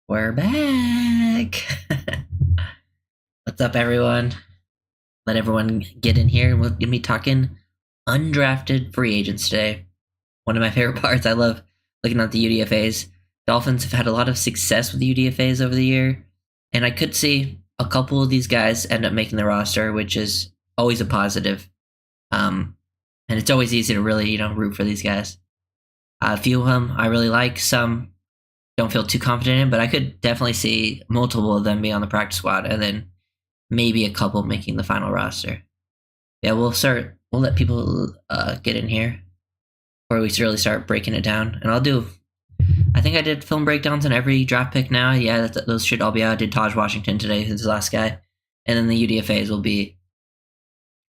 We're back. What's up, everyone? Let everyone get in here. We're gonna be talking undrafted free agents today. One of my favorite parts. I love looking at the UDFAs. Dolphins have had a lot of success with the UDFAs over the year, and I could see a couple of these guys end up making the roster, which is always a positive. And it's always easy to really, root for these guys. A few of them I really like. Some don't feel too confident in, but I could definitely see multiple of them be on the practice squad, and then maybe a couple making the final roster. Yeah, we'll let people get in here before we really start breaking it down. And I think I did film breakdowns on every draft pick now. Yeah, those should all be out. I did Taj Washington today, who's the last guy. And then the UDFAs will be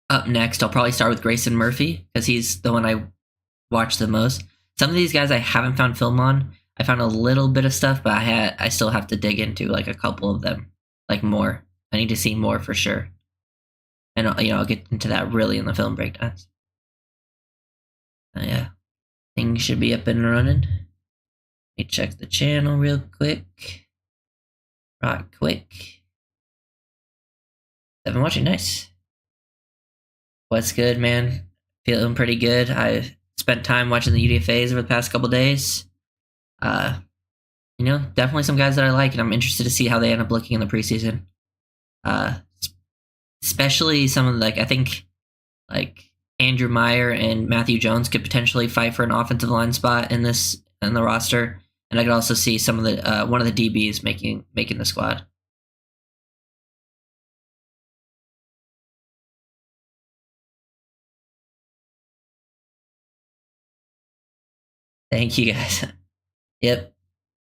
up next. I'll probably start with Grayson Murphy, because he's the one I watch the most. Some of these guys I haven't found film on. I found a little bit of stuff, but I still have to dig into like a couple of them, like more. I need to see more for sure. And I'll get into that really in the film breakdowns. Yeah, things should be up and running. Let me check the channel real quick. Right quick. I've been watching. Nice. What's good, man? Feeling pretty good. I've spent time watching the UDFAs over the past couple days. Definitely some guys that I like, and I'm interested to see how they end up looking in the preseason. Especially some of I think Andrew Meyer and Matthew Jones could potentially fight for an offensive line spot in the roster, and I could also see some of the one of the DBs making the squad. Thank you, guys. Yep.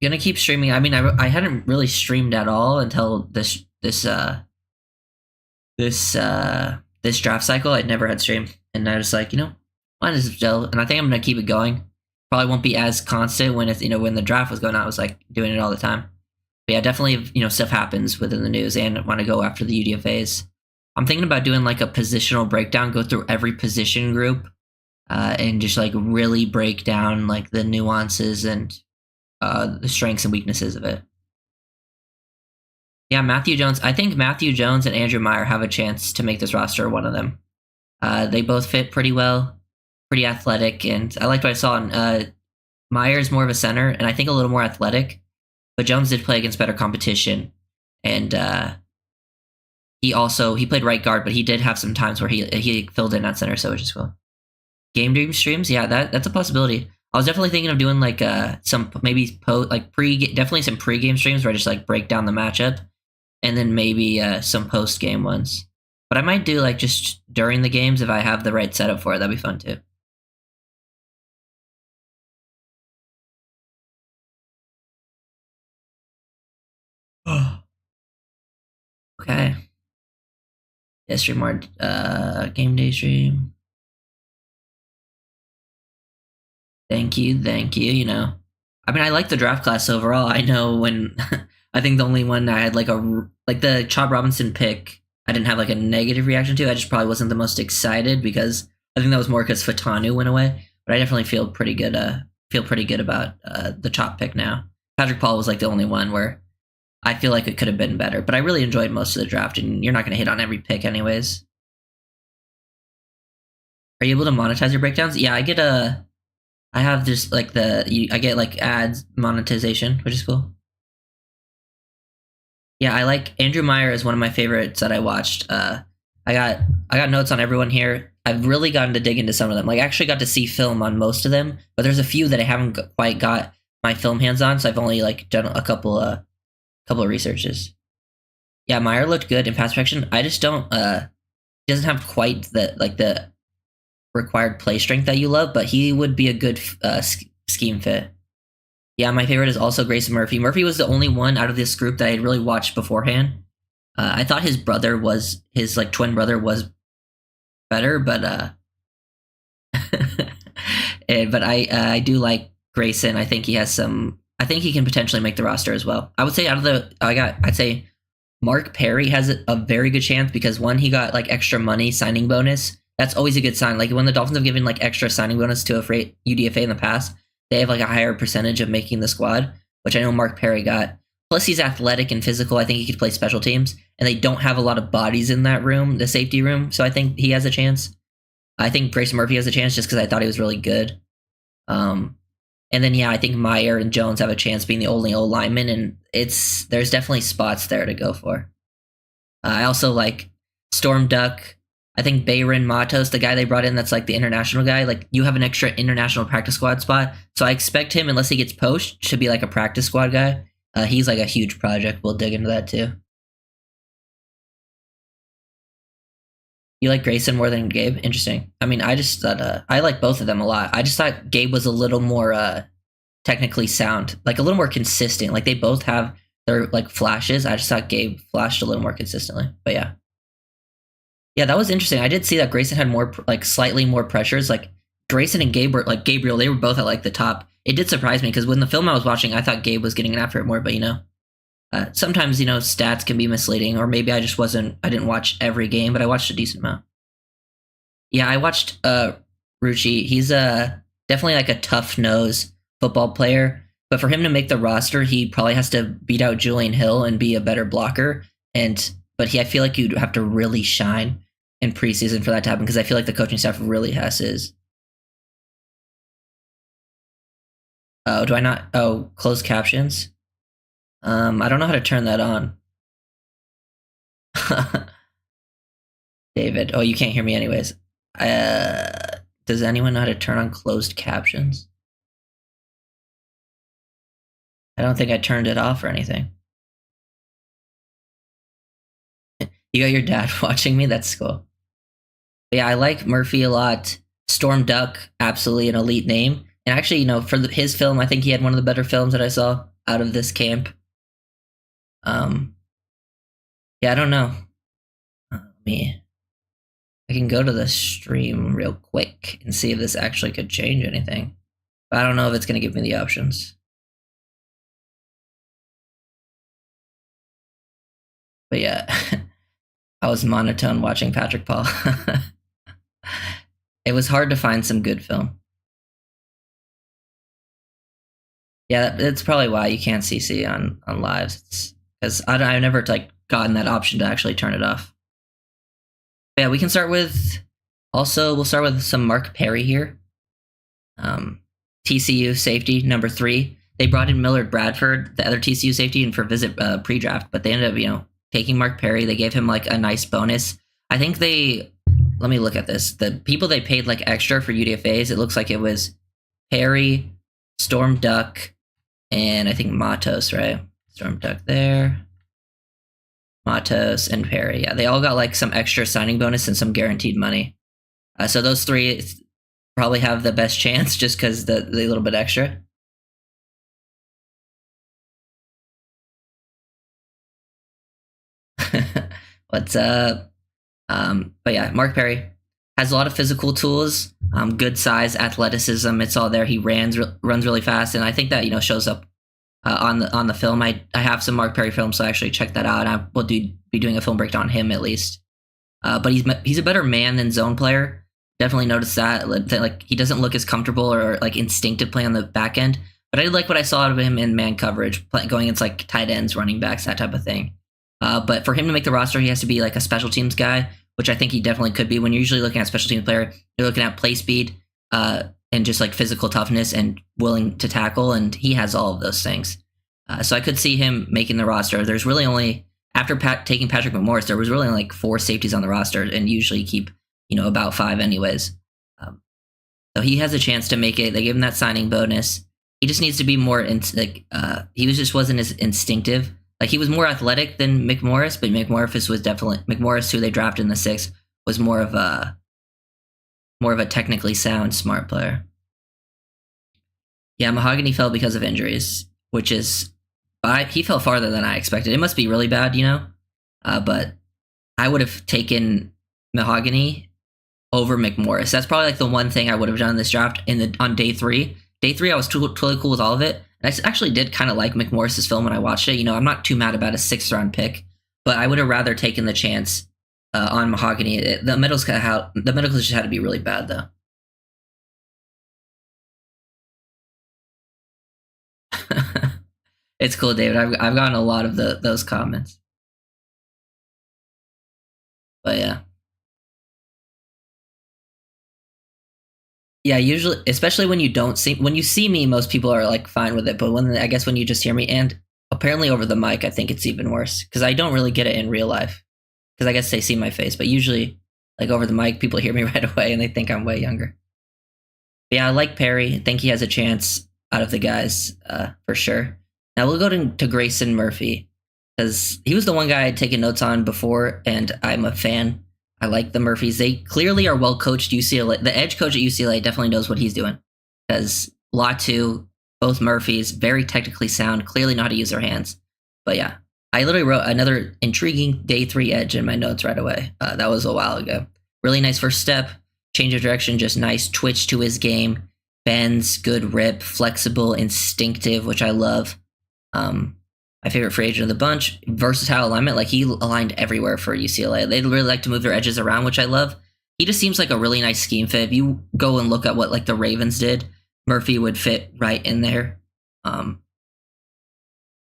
Gonna keep streaming. I mean, I hadn't really streamed at all until this draft cycle. I'd never had streamed, and I was like, might as well. And I think I'm gonna keep it going. Probably won't be as constant when when the draft was going on. I was like doing it all the time. But yeah, definitely stuff happens within the news, and I want to go after the UDFAs. I'm thinking about doing like a positional breakdown, go through every position group, and just like really break down like the nuances and the strengths and weaknesses of it. Yeah, Matthew Jones. I think Matthew Jones and Andrew Meyer have a chance to make this roster, one of them. They both fit pretty well, pretty athletic, and I liked what I saw. Meyer's more of a center, and I think a little more athletic, but Jones did play against better competition, and he played right guard, but he did have some times where he filled in at center, so which is cool. Game dream streams, yeah, that's a possibility. I was definitely thinking of doing like some maybe definitely some pre-game streams where I just like break down the matchup, and then maybe some post-game ones. But I might do like just during the games if I have the right setup for it. That'd be fun too. Okay. Yeah, stream more game day stream. Thank you. I mean, I like the draft class overall. I know when I think the only one I had the Chop Robinson pick, I didn't have like a negative reaction to. I just probably wasn't the most excited because I think that was more because Fatanu went away. But I definitely feel pretty good. Feel pretty good about the Chop pick now. Patrick Paul was like the only one where I feel like it could have been better. But I really enjoyed most of the draft, and you're not going to hit on every pick anyways. Are you able to monetize your breakdowns? Yeah, I have just like I get like ads monetization, which is cool. Yeah, I like Andrew Meyer is one of my favorites that I watched. I got notes on everyone here. I've really gotten to dig into some of them. Like, I actually got to see film on most of them, but there's a few that I haven't quite got my film hands on. So I've only like done a couple of researches. Yeah, Meyer looked good in pass protection. I just don't. He doesn't have quite the required play strength that you love, but he would be a good scheme fit. Yeah, my favorite is also Grayson Murphy. Murphy was the only one out of this group that I had really watched beforehand. I thought his twin brother was better, but but I do like Grayson. I think he has some. I think he can potentially make the roster as well. I would say I'd say Mark Perry has a very good chance because one, he got like extra money signing bonus. That's always a good sign. Like when the Dolphins have given like extra signing bonus to a UDFA in the past, they have like a higher percentage of making the squad, which I know Mark Perry got. Plus, he's athletic and physical. I think he could play special teams, and they don't have a lot of bodies in that room, the safety room. So I think he has a chance. I think Grayson Murphy has a chance just because I thought he was really good. And then I think Meyer and Jones have a chance being the only O linemen, and there's definitely spots there to go for. I also like Storm Duck. I think Bayron Matos, the guy they brought in that's like the international guy, like you have an extra international practice squad spot. So I expect him, unless he gets poached, to be like a practice squad guy. He's like a huge project. We'll dig into that too. You like Grayson more than Gabe? Interesting. I mean, I just thought I like both of them a lot. I just thought Gabe was a little more technically sound, like a little more consistent. Like they both have their like flashes. I just thought Gabe flashed a little more consistently. But yeah, that was interesting. I did see that Grayson had more like slightly more pressures. Like Grayson and Gabe were like Gabriel. They were both at like the top. It did surprise me because when the film I was watching, I thought Gabe was getting after it more. But sometimes stats can be misleading, or maybe I didn't watch every game, but I watched a decent amount. Yeah, I watched Rucci. He's definitely like a tough nose football player, but for him to make the roster, he probably has to beat out Julian Hill and be a better blocker. But I feel like you'd have to really shine in preseason for that to happen, because I feel like the coaching staff really has his. Oh, do I not? Oh, closed captions. I don't know how to turn that on. David, oh, you can't hear me anyways. Does anyone know how to turn on closed captions? I don't think I turned it off or anything. You got your dad watching me? That's cool. But yeah, I like Murphy a lot. Storm Duck, absolutely an elite name. And actually, for his film, I think he had one of the better films that I saw out of this camp. Yeah, I don't know. I can go to the stream real quick and see if this actually could change anything. But I don't know if it's going to give me the options. But yeah, I was monotone watching Patrick Paul. It was hard to find some good film. Yeah, that's probably why you can't CC on lives. Because I've never gotten that option to actually turn it off. But yeah, we can start with. Also, we'll start with some Mark Perry here. TCU safety number 3. They brought in Millard Bradford, the other TCU safety, and for visit pre-draft, but they ended up taking Mark Perry. They gave him like a nice bonus. I think let me look at this. The people they paid like extra for UDFAs, it looks like it was Perry, Storm Duck, and I think Matos, right? Storm Duck there. Matos and Perry. Yeah, they all got like some extra signing bonus and some guaranteed money. So those 3 probably have the best chance just because the little bit extra. What's up? But yeah, Mark Perry has a lot of physical tools, good size, athleticism. It's all there. He runs really fast, and I think that shows up on the film. I have some Mark Perry films, so actually check that out. I will be doing a film breakdown on him at least. But he's a better man than zone player. Definitely noticed that. Like he doesn't look as comfortable or like instinctive playing on the back end. But I like what I saw out of him in man coverage, going against like tight ends, running backs, that type of thing. But for him to make the roster, he has to be like a special teams guy, which I think he definitely could be. When you're usually looking at a special teams player, you're looking at play speed and just like physical toughness and willing to tackle, and he has all of those things. So I could see him making the roster. There's really only, after taking Patrick McMorris, there was really only like 4 safeties on the roster, and usually keep about 5 anyways. So he has a chance to make it. They gave him that signing bonus. He just needs to be more he wasn't as instinctive. Like he was more athletic than McMorris, but McMorris was definitely McMorris, who they drafted in the 6th, was more of a technically sound, smart player. Yeah, Mahogany fell because of injuries, which is he fell farther than I expected. It must be really bad, but I would have taken Mahogany over McMorris. That's probably like the one thing I would have done in this draft on day 3. Day 3, I was totally cool with all of it. And I actually did kind of like McMorris's film when I watched it. I'm not too mad about a 6th round pick, but I would have rather taken the chance on Mahogany. The medicals just had to be really bad though. It's cool, David. I've gotten a lot of those comments. But yeah. Yeah, usually, especially when you see me, most people are like fine with it. But I guess when you just hear me, and apparently over the mic, I think it's even worse because I don't really get it in real life because I guess they see my face. But usually, like over the mic, people hear me right away and they think I'm way younger. But yeah, I like Perry. I think he has a chance out of the guys for sure. Now we'll go to Grayson Murphy because he was the one guy I'd taken notes on before, and I'm a fan. I like the Murphys. They clearly are well coached. UCLA, the edge coach at UCLA definitely knows what he's doing because Latu, both Murphys, very technically sound, clearly know how to use their hands. But yeah, I literally wrote another intriguing day 3 edge in my notes right away. That was a while ago. Really nice first step, change of direction, just nice twitch to his game, bends, good rip, flexible, instinctive, which I love. My favorite free agent of the bunch, versatile alignment. Like he aligned everywhere for UCLA. They really like to move their edges around, which I love. He just seems like a really nice scheme fit. If you go and look at what like the Ravens did, Murphy would fit right in there. And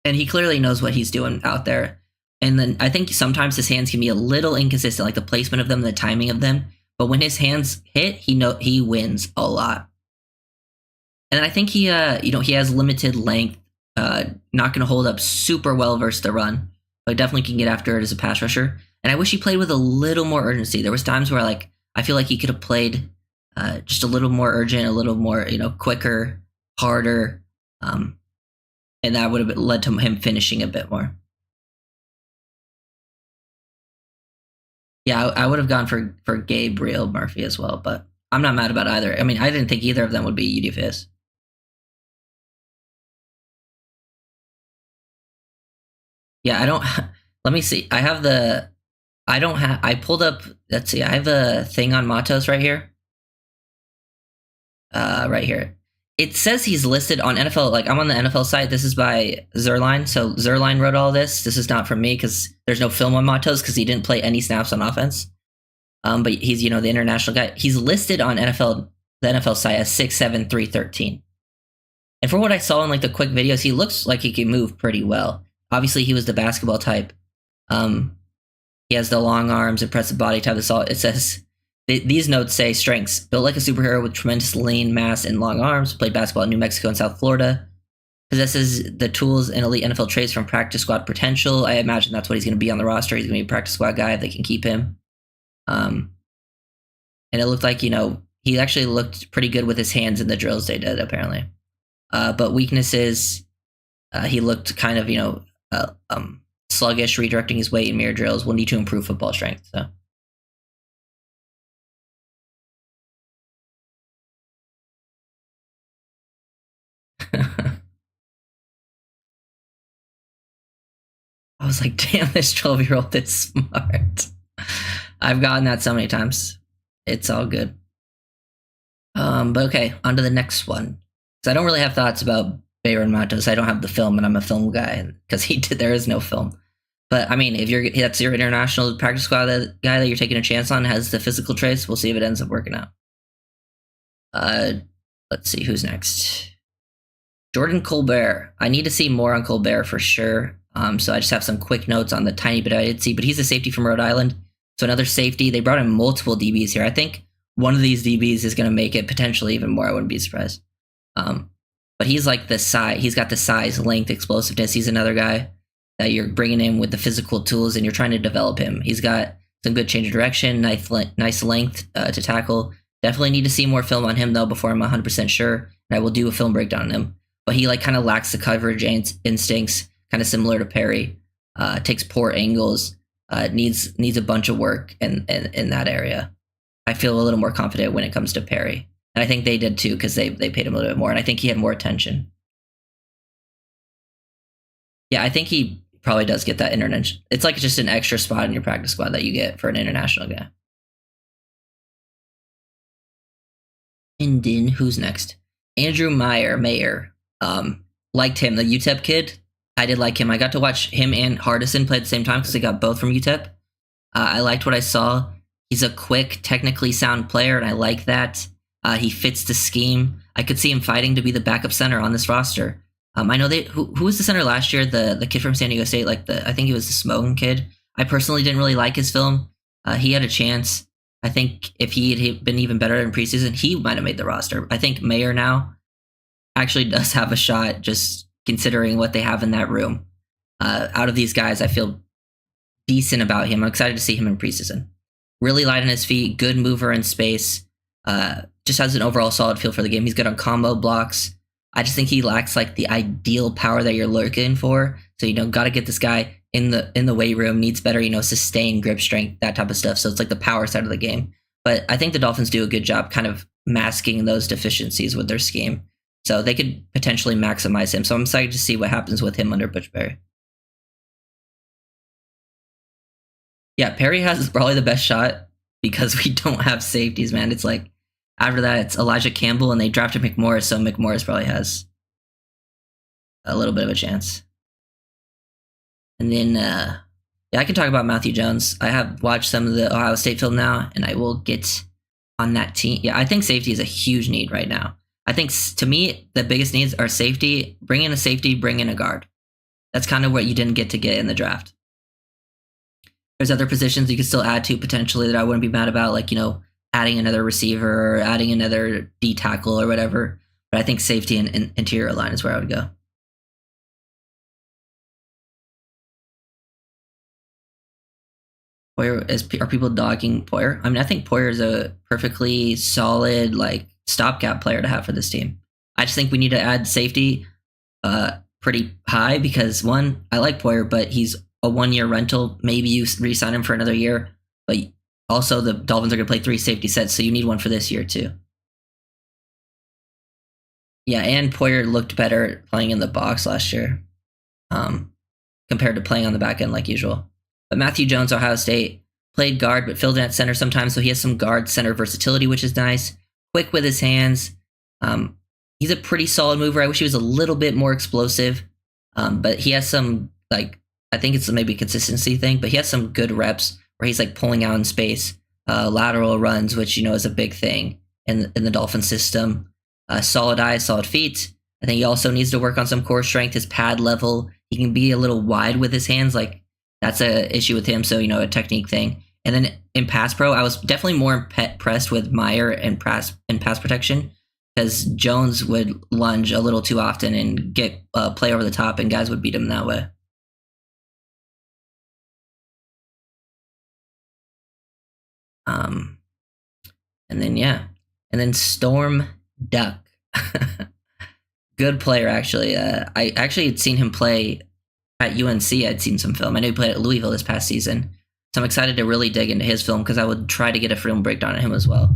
he clearly knows what he's doing out there. And then I think sometimes his hands can be a little inconsistent, like the placement of them, the timing of them. But when his hands hit, he wins a lot. And then I think he has limited length. Not going to hold up super well versus the run, but definitely can get after it as a pass rusher. And I wish he played with a little more urgency. There was times where like I feel like he could have played just a little more urgent, a little more quicker, harder, and that would have led to him finishing a bit more. Yeah, I would have gone for Gabriel Murphy as well, but I'm not mad about either. I mean, I didn't think either of them would be UDFAs. Yeah, I don't. Let me see. I pulled up. Let's see. I have a thing on Matos right here. Right here. It says he's listed on NFL. Like I'm on the NFL site. This is by Zerline. So Zerline wrote all this. This is not from me because there's no film on Matos because he didn't play any snaps on offense. But he's the international guy. He's listed on the NFL site as 6'7", 313. And for what I saw in like the quick videos, he looks like he can move pretty well. Obviously, he was the basketball type. He has the long arms, impressive body type. It says these notes say strengths: built like a superhero with tremendous lean mass and long arms. Played basketball in New Mexico and South Florida. Possesses the tools and elite NFL traits from practice squad potential. I imagine that's what he's going to be on the roster. He's going to be a practice squad guy if they can keep him. And it looked like he actually looked pretty good with his hands in the drills they did apparently. But weaknesses, he looked kind of sluggish, redirecting his weight in mirror drills. Will need to improve football strength. So. I was like, damn, this 12-year-old is smart. I've gotten that so many times. It's all good. But okay, on to the next one. So I don't really have thoughts about Bayron Matos. I don't have the film, and I'm a film guy because there is no film. But I mean, if that's your international practice squad guy that you're taking a chance on has the physical traits, we'll see if it ends up working out. Let's see who's next. Jordan Colbert. I need to see more on Colbert for sure. So I just have some quick notes on the tiny bit I did see. But he's a safety from Rhode Island, so another safety. They brought in multiple DBs here. I think one of these DBs is going to make it potentially even more. I wouldn't be surprised. But he's like the size. He's got the size, length, explosiveness. He's another guy that you're bringing in with the physical tools, and you're trying to develop him. He's got some good change of direction, nice length to tackle. Definitely need to see more film on him though before I'm 100% sure. And I will do a film breakdown on him. But he kind of lacks the coverage instincts, kind of similar to Perry. Takes poor angles. Needs a bunch of work in that area. I feel a little more confident when it comes to Perry. And I think they did too because they paid him a little bit more. And I think he had more attention. Yeah, I think he probably does get that international. It's like just an extra spot in your practice squad that you get for an international guy. And then who's next? Andrew Meyer. Liked him, the UTEP kid. I did like him. I got to watch him and Hardison play at the same time because they got both from UTEP. I liked what I saw. He's a quick, technically sound player, and I like that. He fits the scheme. I could see him fighting to be the backup center on this roster. I know who was the center last year? The kid from San Diego State, like I think he was the Smoking kid. I personally didn't really like his film. He had a chance. I think if he had been even better in preseason, he might have made the roster. I think Meyer now actually does have a shot, just considering what they have in that room. Out of these guys, I feel decent about him. I'm excited to see him in preseason. Really light on his feet, good mover in space. Just has an overall solid feel for the game. He's good on combo blocks. I just think he lacks like the ideal power that you're looking for. So, got to get this guy in the weight room, needs better, sustained grip strength, that type of stuff. So it's like the power side of the game. But I think the Dolphins do a good job kind of masking those deficiencies with their scheme. So they could potentially maximize him. So I'm excited to see what happens with him under Butch Perry. Yeah, Perry has probably the best shot because we don't have safeties, man. It's like, after that, it's Elijah Campbell, and they drafted McMorris, so McMorris probably has a little bit of a chance. And then, I can talk about Matthew Jones. I have watched some of the Ohio State film now, and I will get on that team. Yeah, I think safety is a huge need right now. I think, to me, the biggest needs are safety. Bring in a safety, bring in a guard. That's kind of what you didn't get in the draft. There's other positions you could still add to potentially that I wouldn't be mad about, like, adding another receiver or adding another D tackle or whatever. But I think safety and interior line is where I would go. Poyer are people dogging Poyer? I mean, I think Poyer is a perfectly solid, like, stopgap player to have for this team. I just think we need to add safety pretty high because, one, I like Poyer, but he's a 1-year rental. Maybe you re-sign him for another year, but also the Dolphins are going to play 3 safety sets, so you need one for this year too. Yeah, and Poyer looked better playing in the box last year compared to playing on the back end like usual. But Matthew Jones, Ohio State, played guard but filled in at center sometimes, so he has some guard center versatility, which is nice. Quick with his hands. He's a pretty solid mover. I wish he was a little bit more explosive, but he has some, like, I think it's maybe a consistency thing, but he has some good reps where he's like pulling out in space, lateral runs, which, is a big thing in the Dolphin system. Solid eyes, solid feet. I think he also needs to work on some core strength, his pad level. He can be a little wide with his hands. Like, that's a issue with him. So, a technique thing. And then in pass pro, I was definitely more impressed with Meyer and pass protection because Jones would lunge a little too often and get play over the top, and guys would beat him that way. And then Storm Duck, good player actually. I actually had seen him play at UNC. I'd seen some film. I know he played at Louisville this past season, so I'm excited to really dig into his film because I would try to get a film breakdown on him as well.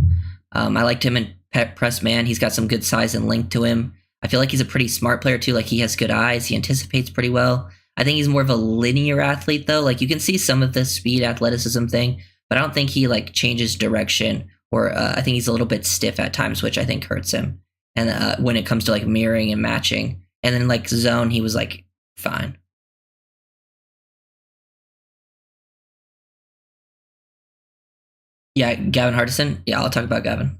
I liked him in press man. He's got some good size and length to him. I feel like he's a pretty smart player too. Like, he has good eyes. He anticipates pretty well. I think he's more of a linear athlete though. Like, you can see some of the speed athleticism thing, but I don't think he like changes direction, or I think he's a little bit stiff at times, which I think hurts him. And when it comes to like mirroring and matching, and then like zone, he was like fine. Yeah, Gavin Hardison. Yeah, I'll talk about Gavin.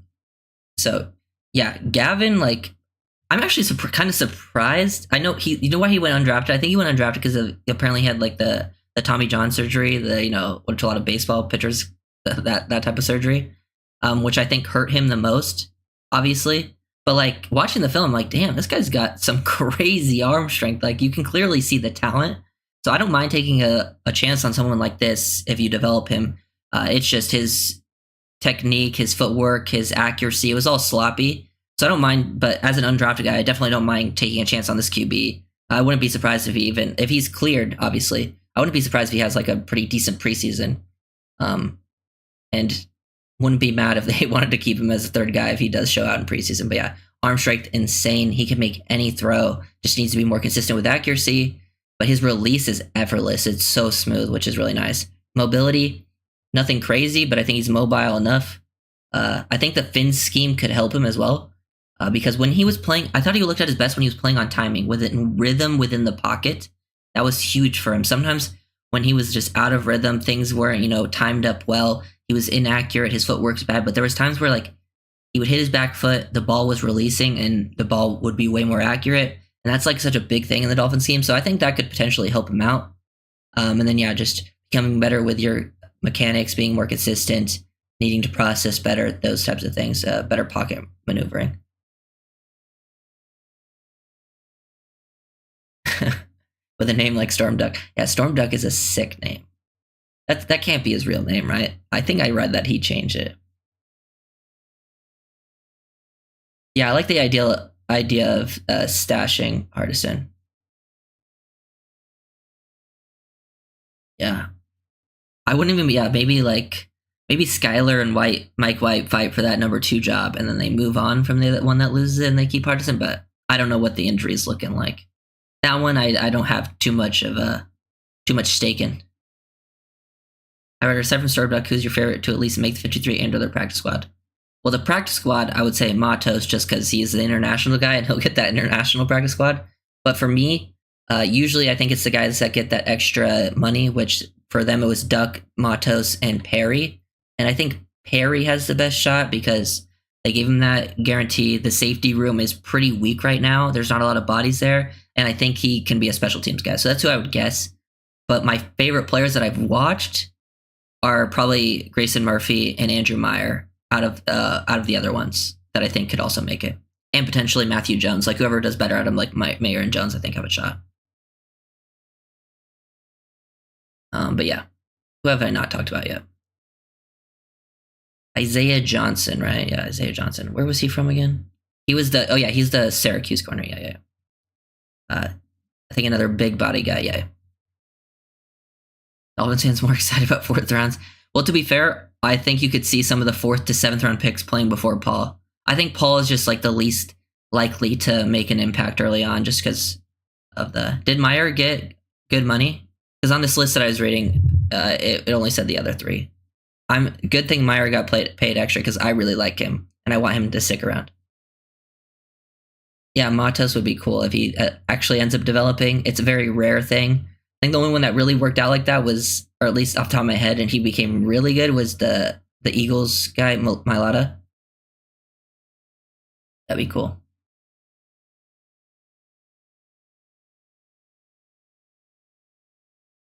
So yeah, Gavin, like, I'm actually kind of surprised. I know why he went undrafted. I think he went undrafted because apparently he had like the Tommy John surgery, which a lot of baseball pitchers, that type of surgery, which I think hurt him the most, obviously. But like, watching the film, I'm like, damn, this guy's got some crazy arm strength. Like, you can clearly see the talent. So I don't mind taking a chance on someone like this if you develop him. It's just his technique, his footwork, his accuracy. It was all sloppy. So I don't mind, but as an undrafted guy, I definitely don't mind taking a chance on this QB. I wouldn't be surprised if he's cleared, obviously. I wouldn't be surprised if he has like a pretty decent preseason. And wouldn't be mad if they wanted to keep him as a third guy if he does show out in preseason. But yeah, arm strength, insane. He can make any throw. Just needs to be more consistent with accuracy. But his release is effortless. It's so smooth, which is really nice. Mobility, nothing crazy, but I think he's mobile enough. I think the fin scheme could help him as well. Because when he was playing, I thought he looked at his best when he was playing on timing, with it in rhythm within the pocket. That was huge for him. Sometimes when he was just out of rhythm, things weren't, timed up well. He was inaccurate. His footwork's bad. But there was times where like he would hit his back foot, the ball was releasing, and the ball would be way more accurate. And and that's like such a big thing in the Dolphins team. So I think that could potentially help him out. And then just becoming better with your mechanics, being more consistent, needing to process better, those types of things, better pocket maneuvering. With a name like Storm Duck. Yeah, Storm Duck is a sick name. That can't be his real name, right? I think I read that he changed it. Yeah, I like the idea of stashing Hardison. Yeah. I wouldn't even maybe Skyler and Mike White fight for that number 2 job, and then they move on from the one that loses it and they keep Hardison, but I don't know what the injury is looking like. That one I don't have too much stake in. However, aside from Storm Duck, who's your favorite to at least make the 53 and or their practice squad? Well, the practice squad, I would say Matos, just because he's the international guy and he'll get that international practice squad. But for me, usually I think it's the guys that get that extra money, which for them it was Duck, Matos, and Perry. And I think Perry has the best shot because they gave him that guarantee. The safety room is pretty weak right now. There's not a lot of bodies there. And I think he can be a special teams guy. So that's who I would guess. But my favorite players that I've watched are probably Grayson Murphy and Andrew Meyer out of the other ones that I think could also make it. And potentially Matthew Jones. Like whoever does better out of like Meyer and Jones, I think have a shot. But yeah, who have I not talked about yet? Isaiah Johnson, right? Yeah, Isaiah Johnson. Where was he from again? He was he's the Syracuse corner. Yeah. I think another big body guy. Yeah. Dolphins fans more excited about 4th rounds. Well, to be fair, I think you could see some of the 4th to 7th round picks playing before Paul. I think Paul is just like the least likely to make an impact early on, just because of the. Did Meyer get good money? Because on this list that I was reading, it only said the other 3. Good thing Meyer got paid extra because I really like him and I want him to stick around. Yeah, Matos would be cool if he actually ends up developing. It's a very rare thing. I think the only one that really worked out like that was, or at least off the top of my head, and he became really good, was the Eagles guy, Mailata. That'd be cool.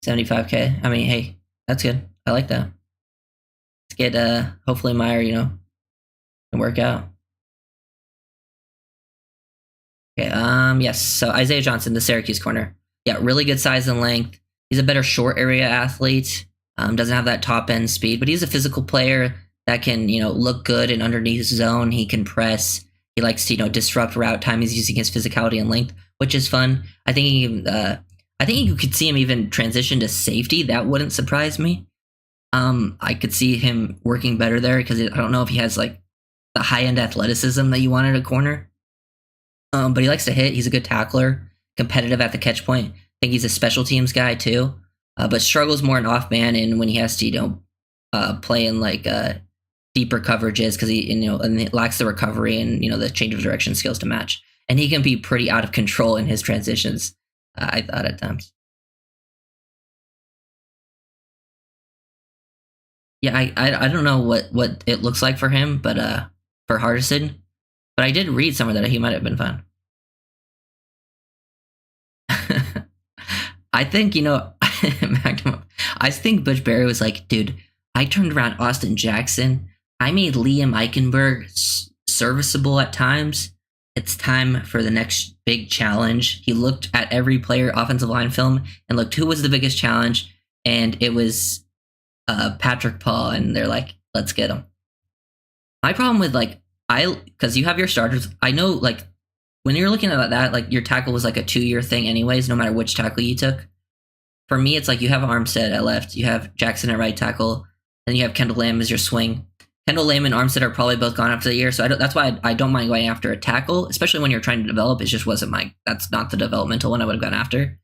$75K. I mean, hey, that's good. I like that. Let's get hopefully Meyer, can work out. Okay, yes. So Isaiah Johnson, the Syracuse corner. Yeah, really good size and length. He's a better short area athlete. Doesn't have that top end speed, but he's a physical player that can, look good in underneath zone. He can press. He likes to, disrupt route time. He's using his physicality and length, which is fun. I think you could see him even transition to safety. That wouldn't surprise me. I could see him working better there because I don't know if he has like the high end athleticism that you want at a corner. But he likes to hit. He's a good tackler, competitive at the catch point. I think he's a special teams guy too, but struggles more in off man and when he has to, play in like deeper coverages because he lacks the recovery and the change of direction skills to match. And he can be pretty out of control in his transitions. I thought at times. Yeah, I don't know what it looks like for him, but for Hardison, but I did read somewhere that he might have been fine. I think I think Butch Barry was like, dude, I turned around Austin Jackson. I made Liam Eichenberg serviceable at times. It's time for the next big challenge. He looked at every player offensive line film and looked who was the biggest challenge, and it was Patrick Paul, and they're like, let's get him. My problem with because you have your starters, I know when you're looking at that, your tackle was like a 2-year thing anyways, no matter which tackle you took. For me, it's like you have Armstead at left, you have Jackson at right tackle, then you have Kendall Lamb as your swing. Kendall Lamb and Armstead are probably both gone after the year, so that's why I don't mind going after a tackle, especially when you're trying to develop. It just wasn't that's not the developmental one I would have gone after.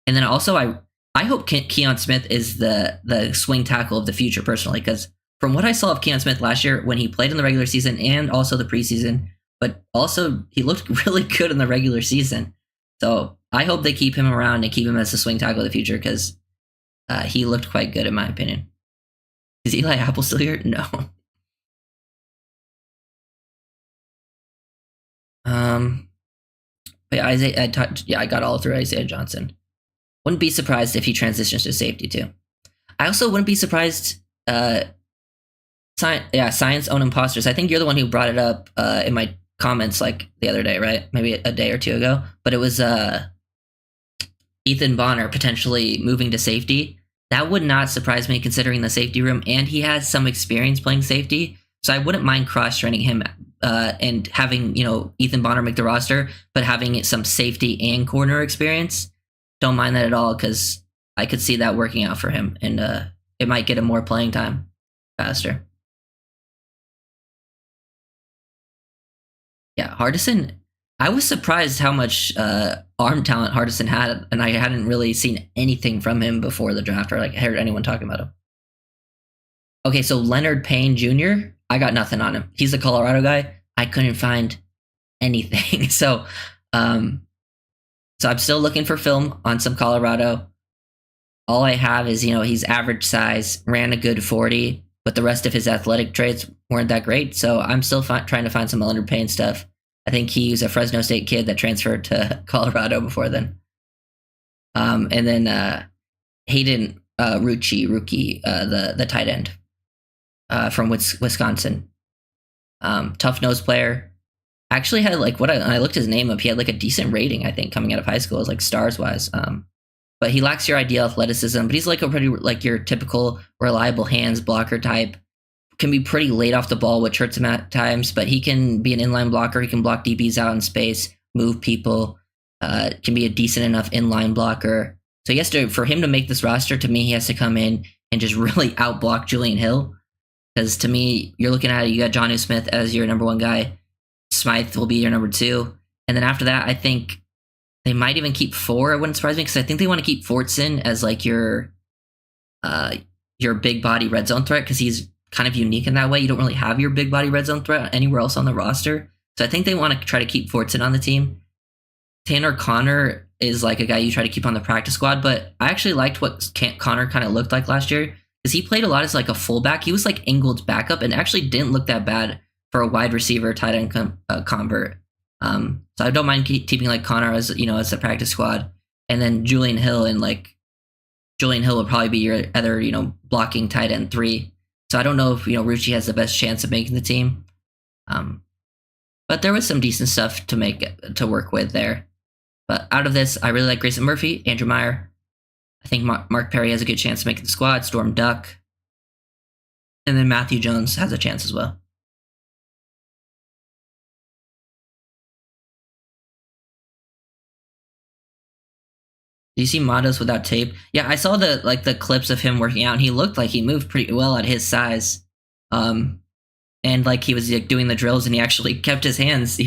And then also, I hope Keon Smith is the swing tackle of the future, personally, because from what I saw of Keon Smith last year when he played in the regular season and also the preseason, but also he looked really good in the regular season. So I hope they keep him around and keep him as the swing tackle of the future because he looked quite good in my opinion. Is Eli Apple still here? No. But I got all through Isaiah Johnson. Wouldn't be surprised if he transitions to safety too. I also wouldn't be surprised. Science own imposters. I think you're the one who brought it up in my comments like the other day, right? Maybe a day or two ago. But it was Ethan Bonner potentially moving to safety. That would not surprise me considering the safety room, and he has some experience playing safety. So I wouldn't mind cross-training him and having, Ethan Bonner make the roster, but having some safety and corner experience. Don't mind that at all because I could see that working out for him, and it might get him more playing time faster. Yeah, Hardison, I was surprised how much arm talent Hardison had, and I hadn't really seen anything from him before the draft or heard anyone talking about him. Okay, so Leonard Payne Jr., I got nothing on him. He's a Colorado guy. I couldn't find anything. So I'm still looking for film on some Colorado. All I have is, he's average size, ran a good 40, but the rest of his athletic traits weren't that great. So I'm still trying to find some Leonard Payne stuff. I think he's a Fresno State kid that transferred to Colorado before then. And then Hayden rookie, the tight end from Wisconsin. Tough nose player. Actually had when I looked his name up, he had a decent rating, I think, coming out of high school, stars wise. But he lacks your ideal athleticism, but he's a pretty your typical reliable hands blocker type. Can be pretty late off the ball, which hurts him at times, but he can be an inline blocker. He can block DBs out in space, move people, can be a decent enough inline blocker. So for him to make this roster, to me, he has to come in and just really outblock Julian Hill. Because to me, you're looking at it, you got Jonnu Smith as your number one guy. Smythe will be your number two. And then after that, I think they might even keep 4. It wouldn't surprise me because I think they want to keep Fortson as your big body red zone threat because he's kind of unique in that way. You don't really have your big body red zone threat anywhere else on the roster. So I think they want to try to keep Fortson on the team. Tanner Connor is a guy you try to keep on the practice squad, but I actually liked what Connor kind of looked like last year because he played a lot as a fullback. He was Ingold's backup and actually didn't look that bad for a wide receiver tight end convert. So I don't mind keeping Connor as a practice squad, and then Julian Hill Julian Hill will probably be your other blocking tight end 3. So I don't know if Rucci has the best chance of making the team, but there was some decent stuff to work with there. But out of this, I really like Grayson Murphy, Andrew Meyer. I think Mark Perry has a good chance of making the squad. Storm Duck, and then Matthew Jones has a chance as well. Do you see Matos without tape? Yeah, I saw the clips of him working out, and he looked like he moved pretty well at his size. And he was doing the drills, and he actually kept his hands,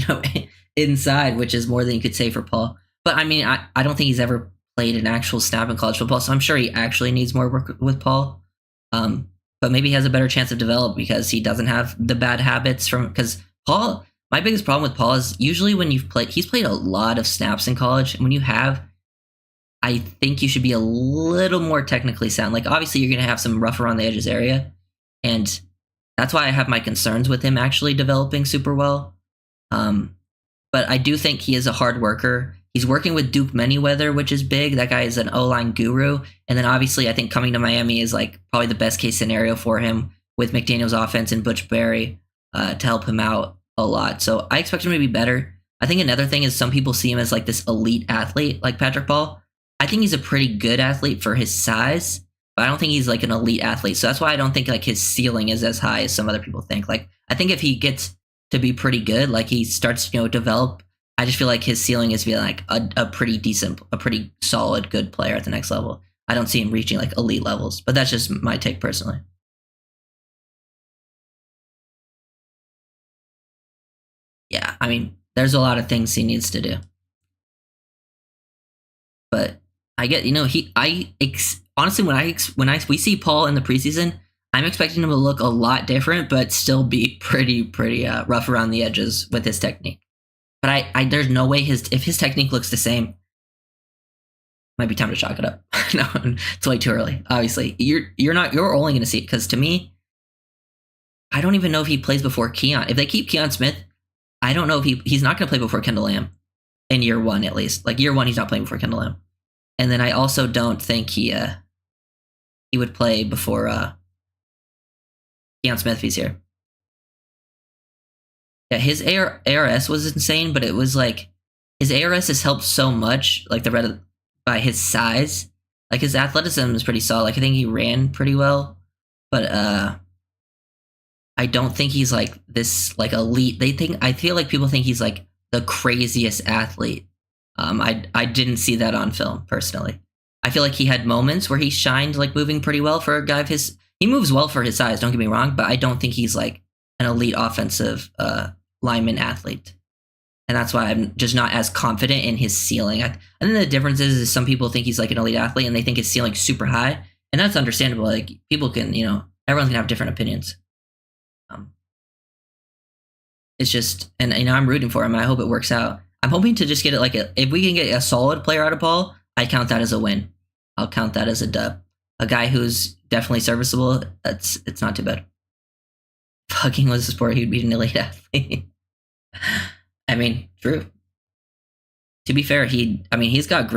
inside, which is more than you could say for Paul. But I mean, I don't think he's ever played an actual snap in college football, so I'm sure he actually needs more work with Paul. But maybe he has a better chance of develop because he doesn't have the bad habits because Paul. My biggest problem with Paul is usually when he's played a lot of snaps in college, and when you have, I think you should be a little more technically sound. Obviously, you're going to have some rough around the edges area, and that's why I have my concerns with him actually developing super well. But I do think he is a hard worker. He's working with Duke Manyweather, which is big. That guy is an O-line guru. And then obviously, I think coming to Miami is probably the best case scenario for him with McDaniel's offense and Butch Berry to help him out a lot. So I expect him to be better. I think another thing is some people see him as this elite athlete like Patrick Paul. I think he's a pretty good athlete for his size, but I don't think he's an elite athlete. So that's why I don't think his ceiling is as high as some other people think. I think if he gets to be pretty good, he starts develop, I just feel his ceiling is being a pretty decent, a pretty solid, good player at the next level. I don't see him reaching elite levels, but that's just my take personally. Yeah, I mean, there's a lot of things he needs to do, but I get honestly when we see Paul in the preseason, I'm expecting him to look a lot different, but still be pretty rough around the edges with his technique. But I there's no way if his technique looks the same, might be time to chalk it up. No, it's way too early. Obviously, you're only going to see it because to me, I don't even know if he plays before Keon. If they keep Keon Smith, I don't know if he's not going to play before Kendall Lamb. in year one at least. Like year one, he's not playing before Kendall Lamb. And then I also don't think he would play before Deion Smith if he's here. Yeah, his ARS was insane, but it was like his ARS has helped so much, like the red by his size. Like his athleticism is pretty solid. Like I think he ran pretty well, but I don't think he's like this like elite. I feel like people think he's like the craziest athlete. I didn't see that on film personally. I feel like he had moments where he shined, like moving pretty well for a guy of his. He moves well for his size. Don't get me wrong, but I don't think he's like an elite offensive lineman athlete, and that's why I'm just not as confident in his ceiling. I think the difference is some people think he's like an elite athlete and they think his ceiling's super high, and that's understandable. Like people can, everyone can have different opinions. It's just, and I'm rooting for him. I hope it works out. I'm hoping to just get it if we can get a solid player out of Paul, I count that as a win. I'll count that as a dub. A guy who's definitely serviceable. It's not too bad. Fucking was a sport, he'd be an elite athlete. I mean, true. To be fair, he's got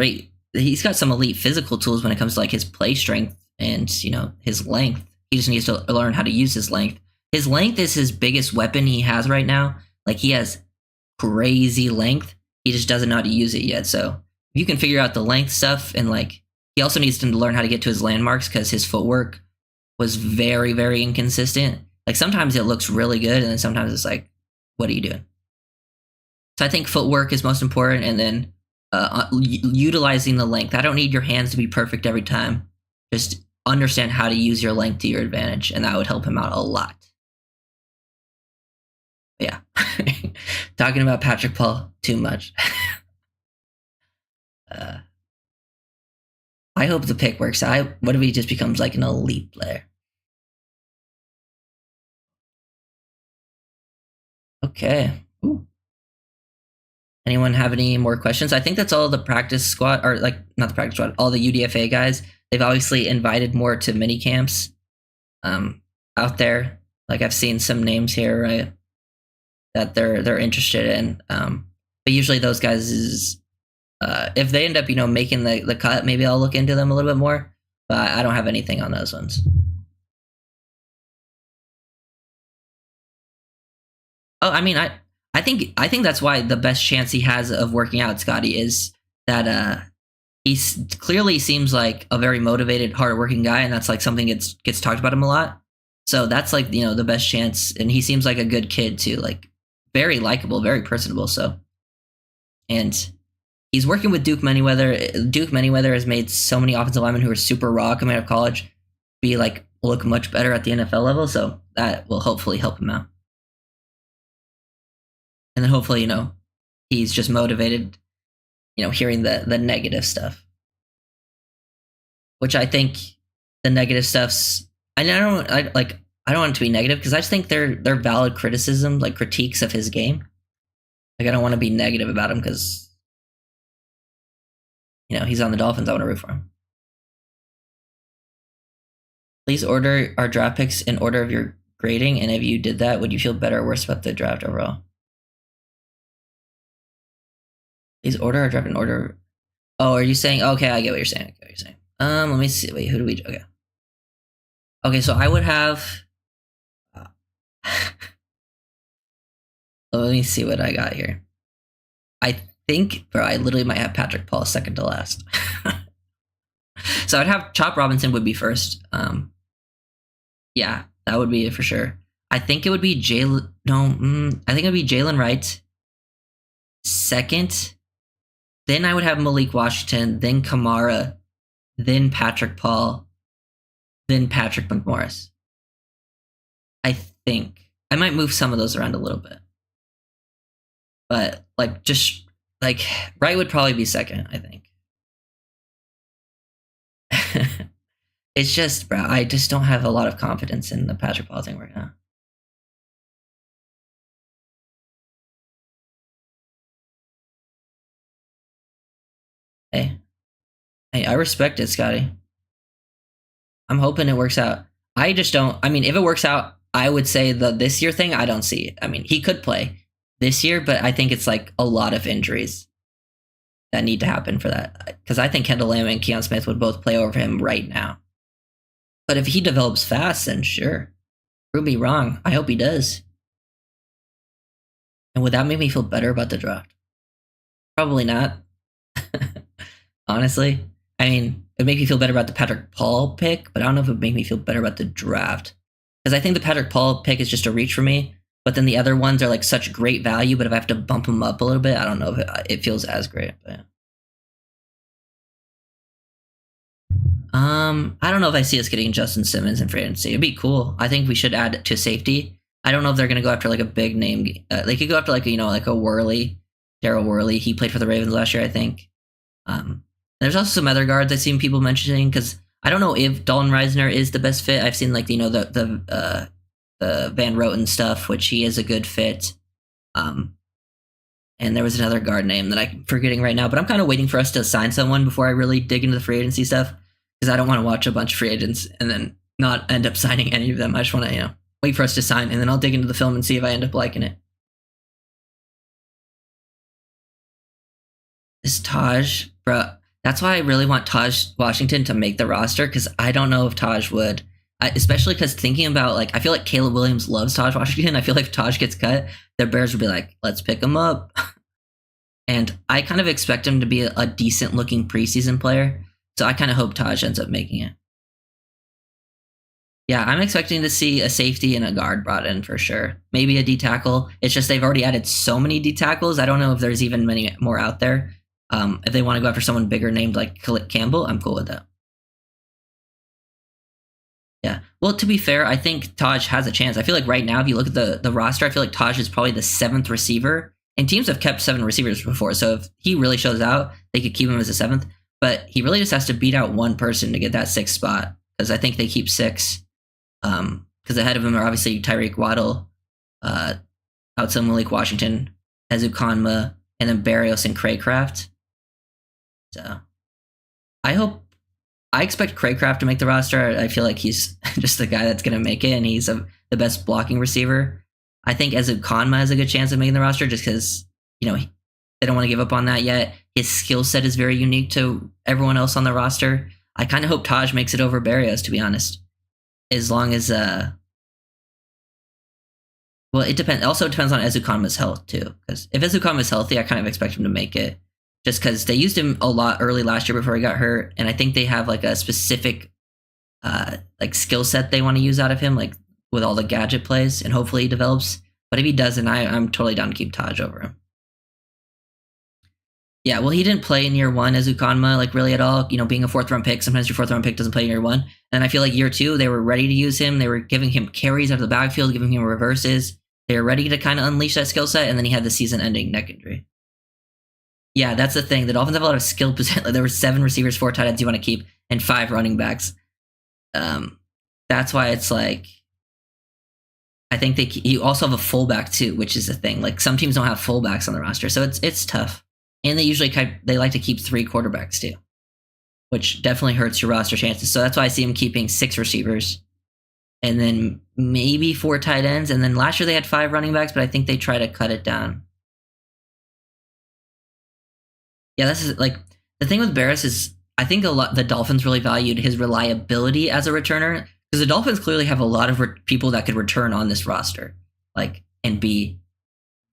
some elite physical tools when it comes to like his play strength and his length. He just needs to learn how to use his length. His length is his biggest weapon he has right now. Like he has crazy length. He just doesn't know how to use it yet. So if you can figure out the length stuff, and like he also needs to learn how to get to his landmarks because his footwork was very, very inconsistent. Like sometimes it looks really good, and then sometimes it's like, what are you doing? So I think footwork is most important, and then utilizing the length. I don't need your hands to be perfect every time. Just understand how to use your length to your advantage, and that would help him out a lot. Yeah. Talking about Patrick Paul too much. I hope the pick works out. What if he just becomes like an elite player? Okay. Ooh. Anyone have any more questions? I think that's all the practice squad, or like not the practice squad, all the UDFA guys. They've obviously invited more to mini camps out there. Like I've seen some names here, right, that they're interested in. But usually those guys is if they end up, making the cut, maybe I'll look into them a little bit more. But I don't have anything on those ones. Oh, I mean, I think that's why the best chance he has of working out, Scotty, is that he clearly seems like a very motivated, hardworking guy, and that's like something gets talked about him a lot. So that's like the best chance, and he seems like a good kid too, like very likable, very personable. So, and he's working with Duke Manyweather. Duke Manyweather has made so many offensive linemen who are super raw coming out of college look much better at the NFL level. So that will hopefully help him out. And then hopefully, he's just motivated, hearing the negative stuff. Which I think the negative stuff's, I don't want it to be negative because I just think they're valid criticism, like critiques of his game. Like I don't want to be negative about him because, he's on the Dolphins. I want to root for him. Please order our draft picks in order of your grading, and if you did that, would you feel better or worse about the draft overall? Please order our draft in order. Oh, are you saying? Okay, I get what you're saying. Let me see. Wait, who do we? Okay. Okay, so I would have. Let me see what I got here. I think, bro, I literally might have Patrick Paul second to last. So I'd have Chop Robinson would be first. Yeah, that would be it for sure. I think it would be Jalen. No, I think it would be Jalen Wright second. Then I would have Malik Washington, then Kamara, then Patrick Paul, then Patrick McMorris. I think I might move some of those around a little bit, but Wright would probably be second. I think. It's just, bro, I just don't have a lot of confidence in the Patrick Paul thing right now. Hey, I respect it, Scotty. I'm hoping it works out. I just don't. I mean, if it works out, I would say the this year thing, I don't see it. I mean, he could play this year, but I think it's like a lot of injuries. that need to happen for that. Because I think Kendall Lamb and Keon Smith would both play over him right now. But if he develops fast, then sure. Prove me wrong. I hope he does. And would that make me feel better about the draft? Probably not. Honestly. I mean, it would make me feel better about the Patrick Paul pick, but I don't know if it would make me feel better about the draft. Because I think the Patrick Paul pick is just a reach for me, but then the other ones are like such great value, but if I have to bump them up a little bit, I don't know if it feels as great. But I don't know if I see us getting Justin Simmons in free agency. It'd be cool. I think we should add to safety. I don't know if they're going to go after like a big name. They could go after like, like a Worley, Daryl Worley. He played for the Ravens last year, I think. There's also some other guards I've seen people mentioning because I don't know if Dalton Reisner is the best fit. I've seen like, the Van Roten stuff, which he is a good fit. And there was another guard name that I'm forgetting right now, but I'm kind of waiting for us to sign someone before I really dig into the free agency stuff because I don't want to watch a bunch of free agents and then not end up signing any of them. I just want to, wait for us to sign and then I'll dig into the film and see if I end up liking it. Is Taj, bro? That's why I really want Taj Washington to make the roster because I don't know if Taj would. Especially because thinking about, I feel like Caleb Williams loves Taj Washington. I feel like if Taj gets cut, the Bears would be like, let's pick him up. And I kind of expect him to be a decent-looking preseason player. So I kind of hope Taj ends up making it. Yeah, I'm expecting to see a safety and a guard brought in for sure. Maybe a D-tackle. It's just they've already added so many D-tackles. I don't know if there's even many more out there. If they want to go after someone bigger named like Khalid Campbell, I'm cool with that. Yeah. Well, to be fair, I think Taj has a chance. I feel like right now, if you look at the roster, I feel like Taj is probably the 7th receiver. And teams have kept 7 receivers before. So if he really shows out, they could keep him as a 7th. But he really just has to beat out one person to get that 6th spot. Because I think they keep 6. Because ahead of him are obviously Tyreek Waddle, outside Malik Washington, Ezukanma, and then Barrios and Craycraft. So I expect Craycraft to make the roster. I feel like he's just the guy that's going to make it, and he's the best blocking receiver. I think Ezukanma has a good chance of making the roster just because, they don't want to give up on that yet. His skill set is very unique to everyone else on the roster. I kind of hope Taj makes it over Barrios, to be honest. As long as, well, it depends. Also depends on Ezukanma's health, too. Because if Ezukanma's healthy, I kind of expect him to make it. Just because they used him a lot early last year before he got hurt, and I think they have like a specific skill set they want to use out of him, like with all the gadget plays, and hopefully he develops. But if he doesn't, I'm totally down to keep Taj over him. Yeah, well, he didn't play in year 1 as Ezukanma, really at all. Being a 4th-round pick, sometimes your 4th-round pick doesn't play in year 1. And I feel like year 2, they were ready to use him. They were giving him carries out of the backfield, giving him reverses. They were ready to kind of unleash that skill set, and then he had the season-ending neck injury. Yeah, that's the thing. The Dolphins have a lot of skill position. There were 7 receivers, 4 tight ends you want to keep, and 5 running backs. That's why it's I think you also have a fullback too, which is the thing. Some teams don't have fullbacks on the roster, so it's tough. And they usually they like to keep 3 quarterbacks too, which definitely hurts your roster chances. So that's why I see them keeping 6 receivers, and then maybe 4 tight ends. And then last year they had 5 running backs, but I think they try to cut it down. Yeah, this is the thing with Barris is I think the Dolphins really valued his reliability as a returner because the Dolphins clearly have a lot of people that could return on this roster, and be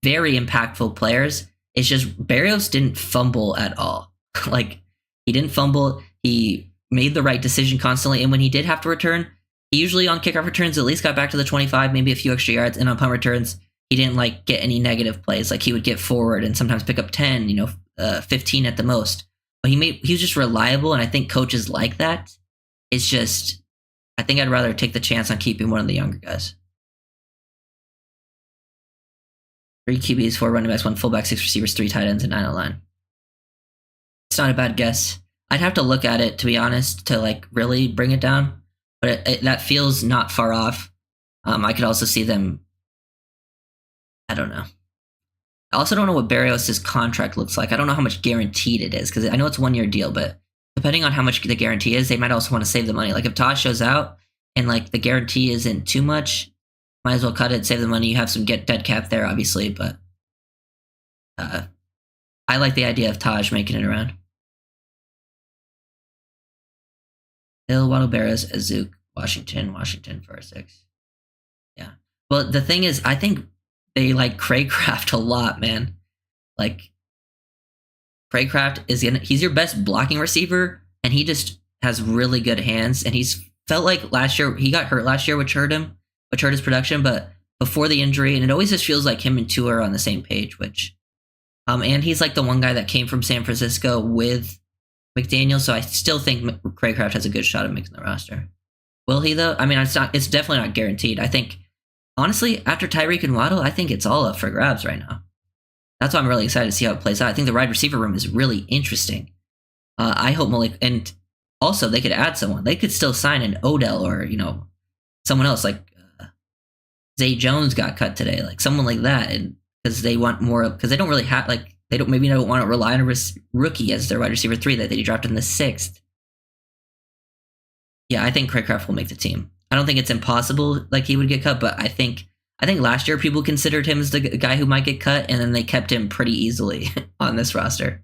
very impactful players. It's just Barrios didn't fumble at all. He didn't fumble. He made the right decision constantly, and when he did have to return, he usually on kickoff returns at least got back to the 25, maybe a few extra yards, and on punt returns, he didn't get any negative plays. He would get forward and sometimes pick up 10, 15 at the most. But he was just reliable, and I think coaches like that. It's just, I think I'd rather take the chance on keeping one of the younger guys. 3 QBs, 4 running backs, 1 fullback, 6 receivers, 3 tight ends, and 9 O-line. It's not a bad guess. I'd have to look at it, to be honest, to really bring it down. But that feels not far off. I could also see them, I don't know. I also don't know what Barrios' contract looks like. I don't know how much guaranteed it is, because I know it's a 1-year deal, but depending on how much the guarantee is, they might also want to save the money. If Tosh shows out and the guarantee isn't too much, might as well cut it, save the money. You have some dead cap there, obviously, but I I like the idea of Taj making it around. Hill, Waddle, Barrows, Azuk, Washington for a 6. Yeah. Well, the thing is, I think they like Craycraft a lot, man. Like, Craycraft he's your best blocking receiver, and he just has really good hands. And he's felt like last year, he got hurt last year, which hurt his production. But before the injury, and it always just feels like him and Tua are on the same page, and he's like the one guy that came from San Francisco with McDaniel. So I still think Craycraft has a good shot at making the roster. Will he though? I mean, it's definitely not guaranteed. I think, honestly, after Tyreek and Waddle, I think it's all up for grabs right now. That's why I'm really excited to see how it plays out. I think the wide receiver room is really interesting. I hope Malik, and also they could add someone. They could still sign an Odell or, someone else like Zay Jones got cut today, like someone like that, and because they want more, because they don't really have they don't want to rely on a rookie as their wide receiver 3 that they drafted in the 6th. Yeah, I think Craycraft will make the team. I don't think it's impossible like he would get cut, but I think last year people considered him as the guy who might get cut, and then they kept him pretty easily on this roster.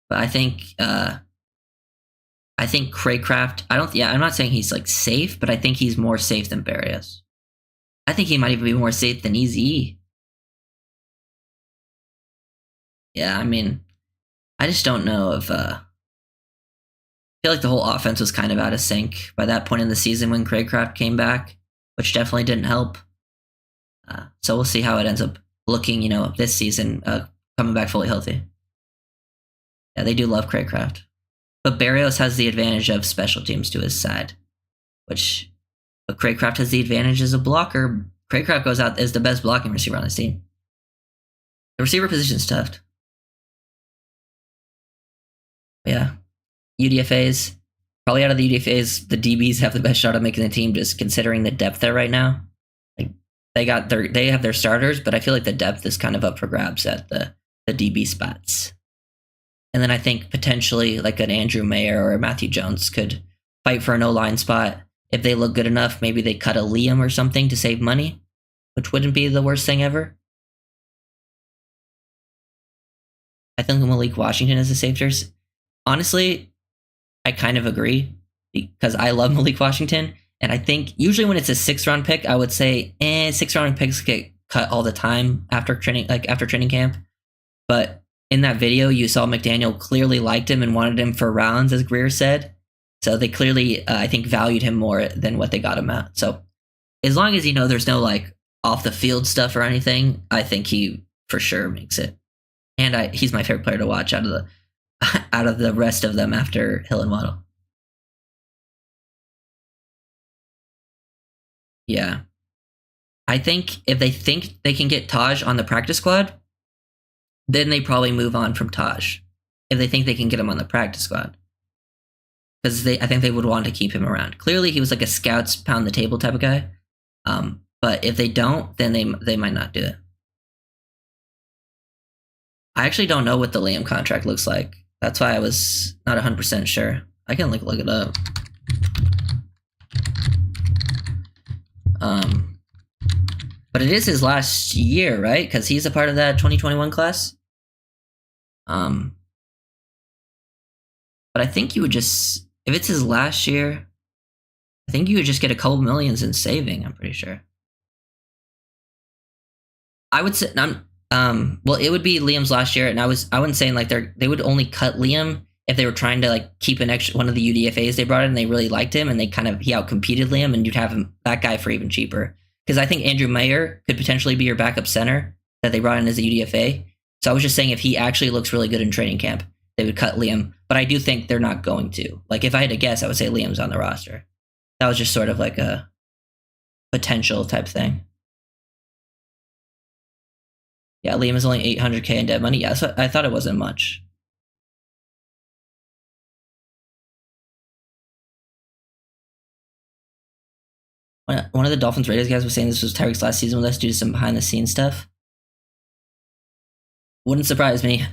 But I think Craycraft, I'm not saying he's like safe, but I think he's more safe than Barrios. I think he might even be more safe than Easy. Yeah, I mean, I just don't know if I feel like the whole offense was kind of out of sync by that point in the season when Craycraft came back, which definitely didn't help. So we'll see how it ends up looking, this season, coming back fully healthy. Yeah, they do love Craycraft. But Barrios has the advantage of special teams to his side, but Craycraft has the advantage as a blocker. Craycraft goes out as the best blocking receiver on his team. The receiver position's tough. Yeah. UDFAs. Probably out of the UDFAs, the DBs have the best shot at making the team, just considering the depth there right now. Like they have their starters, but I feel like the depth is kind of up for grabs at the DB spots. And then I think potentially like an Andrew Meyer or a Matthew Jones could fight for an O-line spot. If they look good enough, maybe they cut a Liam or something to save money, which wouldn't be the worst thing ever. I think Malik Washington is a safer. Honestly, I kind of agree because I love Malik Washington. And I think usually when it's a 6th-round pick, I would say, 6th-round picks get cut all the time after training camp. But in that video, you saw McDaniel clearly liked him and wanted him for rounds, as Greer said. So they clearly, I think, valued him more than what they got him at. So as long as, there's no like off the field stuff or anything, I think he for sure makes it. And he's my favorite player to watch out of the rest of them after Hill and Waddle. Yeah. I think if they think they can get Taj on the practice squad, then they probably move on from Taj. If they think they can get him on the practice squad. Because I think they would want to keep him around. Clearly, he was like a scouts pound the table type of guy. But if they don't, then they might not do it. I actually don't know what the Liam contract looks like. That's why I was not 100% sure. I can look it up. But it is his last year, right? Because he's a part of that 2021 class. But I think you would just, if it's his last year, I think you would just get a couple millions in saving. I'm pretty sure. I would say, well, it would be Liam's last year, and I wasn't saying like they would only cut Liam if they were trying to like keep one of the UDFAs they brought in, and they really liked him, and he outcompeted Liam, and you'd have that guy for even cheaper. Because I think Andrew Meyer could potentially be your backup center that they brought in as a UDFA. So I was just saying if he actually looks really good in training camp, they would cut Liam. But I do think they're not going to. Like if I had to guess, I would say Liam's on the roster. That was just sort of like a potential type thing. Yeah, Liam is only $800K in dead money. Yeah, so I thought it wasn't much. One of the Dolphins Raiders guys was saying this was Tyreek's last season with us due to some behind-the-scenes stuff. Wouldn't surprise me.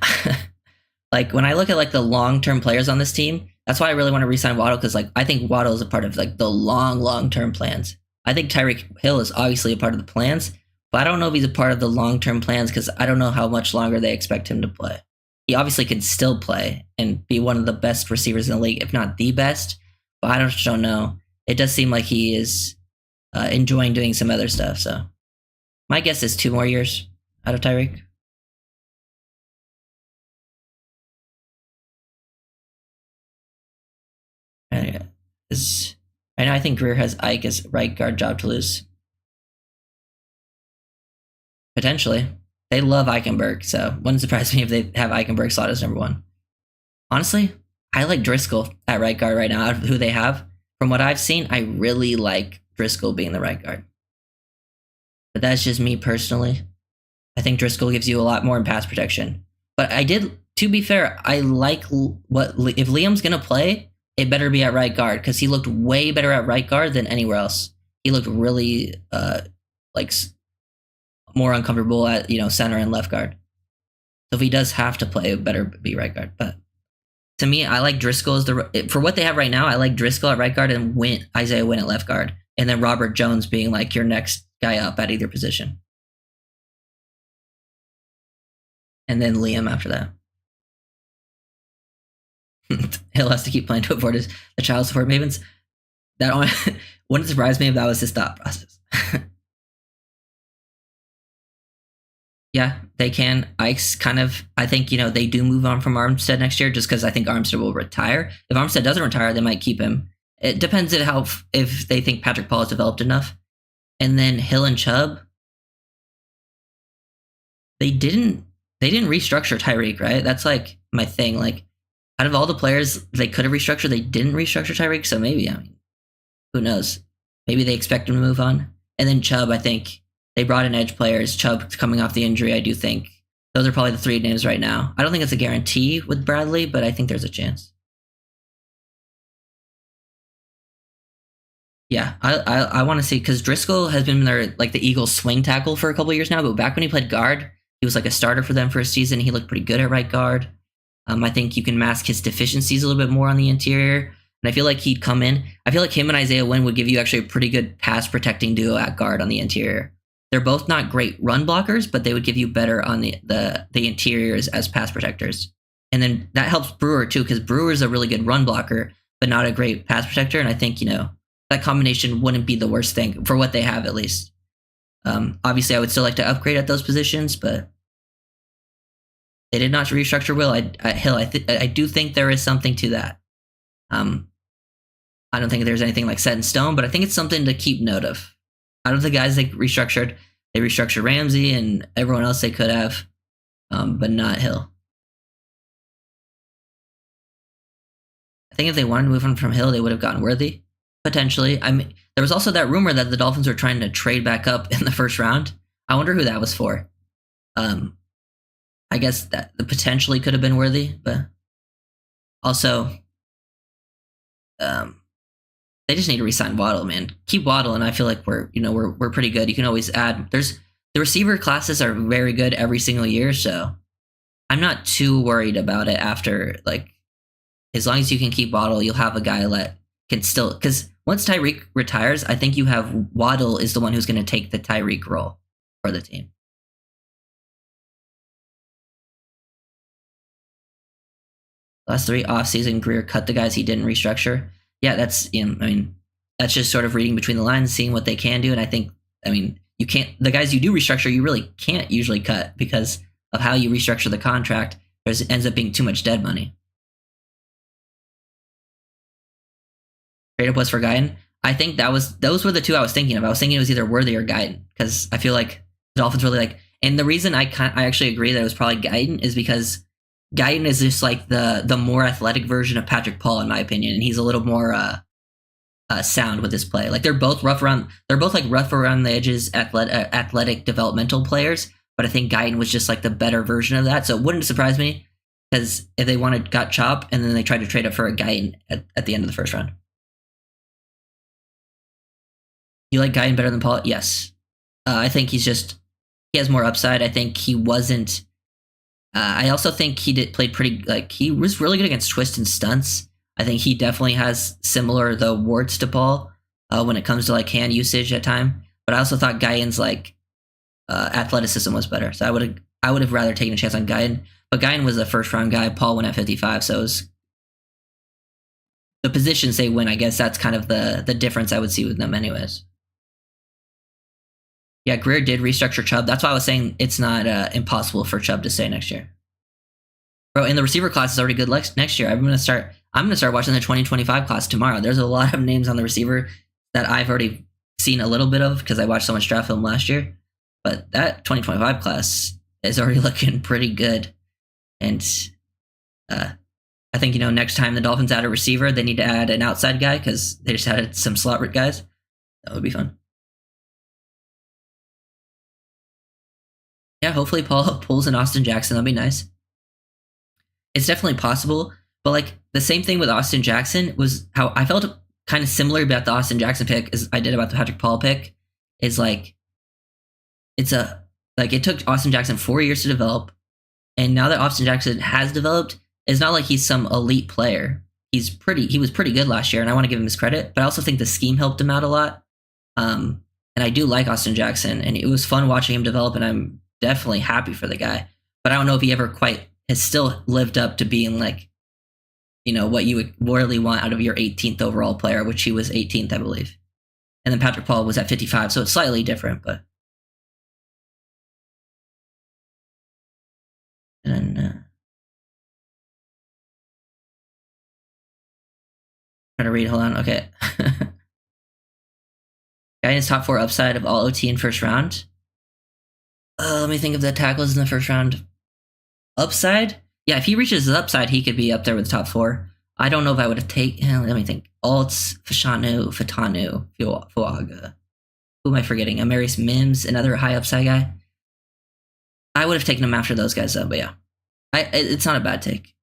Like, when I look at, like, the long-term players on this team, that's why I really want to re-sign Waddle, because, like, I think Waddle is a part of, like, the long-term plans. I think Tyreek Hill is obviously a part of the plans, But I don't know if he's a part of the long-term plans because I don't know how much longer they expect him to play. He obviously could still play and be one of the best receivers in the league, if not the best. But I just don't know. It does seem like he is enjoying doing some other stuff. So my guess is 2 more years out of Tyreek. Right now, I think Greer has Ike as right guard job to lose. Potentially. They love Eichenberg, so wouldn't surprise me if they have Eichenberg slot as number 1. Honestly, I like Driscoll at right guard right now out of who they have. From what I've seen, I really like Driscoll being the right guard. But that's just me personally. I think Driscoll gives you a lot more in pass protection. But to be fair, I like if Liam's going to play, it better be at right guard because he looked way better at right guard than anywhere else. He looked really more uncomfortable at center and left guard. So if he does have to play, it better be right guard. But to me, I like Driscoll as for what they have right now. I like Driscoll at right guard and Isaiah Wynn at left guard, and then Robert Jones being like your next guy up at either position, and then Liam after that. Hill has to keep playing to afford the child support payments. That wouldn't surprise me if that was his thought process. Yeah, they can. Ike's kind of, I think, they do move on from Armstead next year just because I think Armstead will retire. If Armstead doesn't retire, they might keep him. It depends on if they think Patrick Paul has developed enough. And then Hill and Chubb, they didn't restructure Tyreek, right? That's like my thing. Like, out of all the players they could have restructured, they didn't restructure Tyreek. So maybe, who knows? Maybe they expect him to move on. And then Chubb, I think they brought in edge players. Chubb coming off the injury, I do think. Those are probably the 3 names right now. I don't think it's a guarantee with Bradley, but I think there's a chance. Yeah, I want to see, because Driscoll has been their the Eagles swing tackle for a couple of years now, but back when he played guard, he was like a starter for them for a season. He looked pretty good at right guard. I think you can mask his deficiencies a little bit more on the interior. And I feel like he'd come in. I feel like him and Isaiah Wynn would give you actually a pretty good pass protecting duo at guard on the interior. They're both not great run blockers, but they would give you better on the interiors as pass protectors. And then that helps Brewer too, because Brewer's a really good run blocker, but not a great pass protector. And I think, that combination wouldn't be the worst thing for what they have, at least. Obviously, I would still like to upgrade at those positions, but they did not restructure Will at Hill. I do think there is something to that. I don't think there's anything set in stone, but I think it's something to keep note of. Out of the guys they restructured Ramsey and everyone else they could have, but not Hill. I think if they wanted to move on from Hill, they would have gotten Worthy, potentially. I mean, there was also that rumor that the Dolphins were trying to trade back up in the first round. I wonder who that was for. I guess that potentially could have been Worthy, but also, they just need to re-sign Waddle, man. Keep Waddle, and I feel like we're pretty good. You can always add. The receiver classes are very good every single year, so I'm not too worried about it. After as long as you can keep Waddle, you'll have a guy that can still. Because once Tyreek retires, I think you have Waddle is the one who's going to take the Tyreek role for the team. Last 3 offseason, Greer cut the guys he didn't restructure. Yeah, that's that's just sort of reading between the lines, seeing what they can do. And I think, you can't, the guys you do restructure, you really can't usually cut because of how you restructure the contract. There ends up being too much dead money. Trade up was for Guyton. I think those were the 2 I was thinking of. I was thinking it was either Worthy or Guyton because I feel like the Dolphins really and the reason I actually agree that it was probably Guyton is because Guyton is just the more athletic version of Patrick Paul, in my opinion, and he's a little more sound with his play. They're both rough around the edges, athletic developmental players. But I think Guyton was just the better version of that. So it wouldn't surprise me because if they got Chop and then they tried to trade up for a Guyton at the end of the first round. You like Guyton better than Paul? Yes. I think he has more upside. I think he wasn't. I also think he played pretty, he was really good against twists and stunts. I think he definitely has similar, though, warts to Paul when it comes to, hand usage at time. But I also thought Guyton's, athleticism was better. So I would have rather taken a chance on Guyan. But Guyan was a first round guy. Paul went at 55, so it was the positions they win. I guess that's kind of the difference I would see with them, anyways. Yeah, Greer did restructure Chubb. That's why I was saying it's not impossible for Chubb to stay next year. Bro, and the receiver class is already good next year. I'm gonna start watching the 2025 class tomorrow. There's a lot of names on the receiver that I've already seen a little bit of because I watched so much draft film last year. But that 2025 class is already looking pretty good. And I think, next time the Dolphins add a receiver, they need to add an outside guy because they just added some slot guys. That would be fun. Yeah, hopefully Paul pulls an Austin Jackson. That'd be nice. It's definitely possible. But like the same thing with Austin Jackson was how I felt kind of similar about the Austin Jackson pick as I did about the Patrick Paul pick. Is like it took Austin Jackson 4 years to develop, and now that Austin Jackson has developed, it's not like he's some elite player. He was pretty good last year, and I want to give him his credit. But I also think the scheme helped him out a lot. And I do like Austin Jackson, and it was fun watching him develop, and I'm definitely happy for the guy. But I don't know if he ever quite has still lived up to being like, what you would really want out of your 18th overall player, which he was 18th, I believe. And then Patrick Paul was at 55, so it's slightly different, but. And then trying to read. Hold on. Okay. Guy is top 4 upside of all OT in first round. Let me think of the tackles in the first round. Upside? Yeah, if he reaches his upside, he could be up there with the top 4. I don't know if I would have taken. Let me think. Altz, Fashanu, Fuaga. Who am I forgetting? Amaris Mims, another high upside guy. I would have taken him after those guys, though. But yeah, it's not a bad take.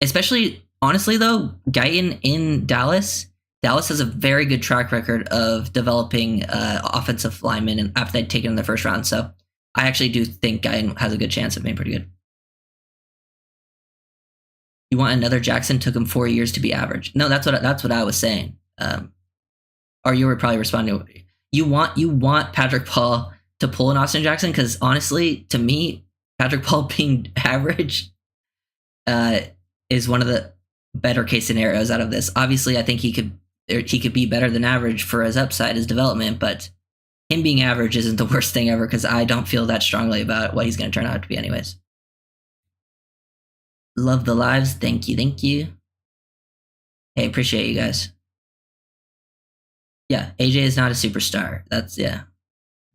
Especially, honestly, though, Guyton in Dallas. Dallas has a very good track record of developing offensive linemen after they'd taken in the first round. So I actually do think Guyton has a good chance of being pretty good. You want another Jackson? Took him 4 years to be average. No, that's what I was saying. Or you were probably responding. You want Patrick Paul to pull an Austin Jackson because honestly, to me, Patrick Paul being average is one of the better case scenarios out of this. Obviously, I think he could be better than average for his upside, his development, but him being average isn't the worst thing ever because I don't feel that strongly about what he's going to turn out to be anyways. Love the lives. Thank you. Hey, appreciate you guys. Yeah, AJ is not a superstar. That's, yeah.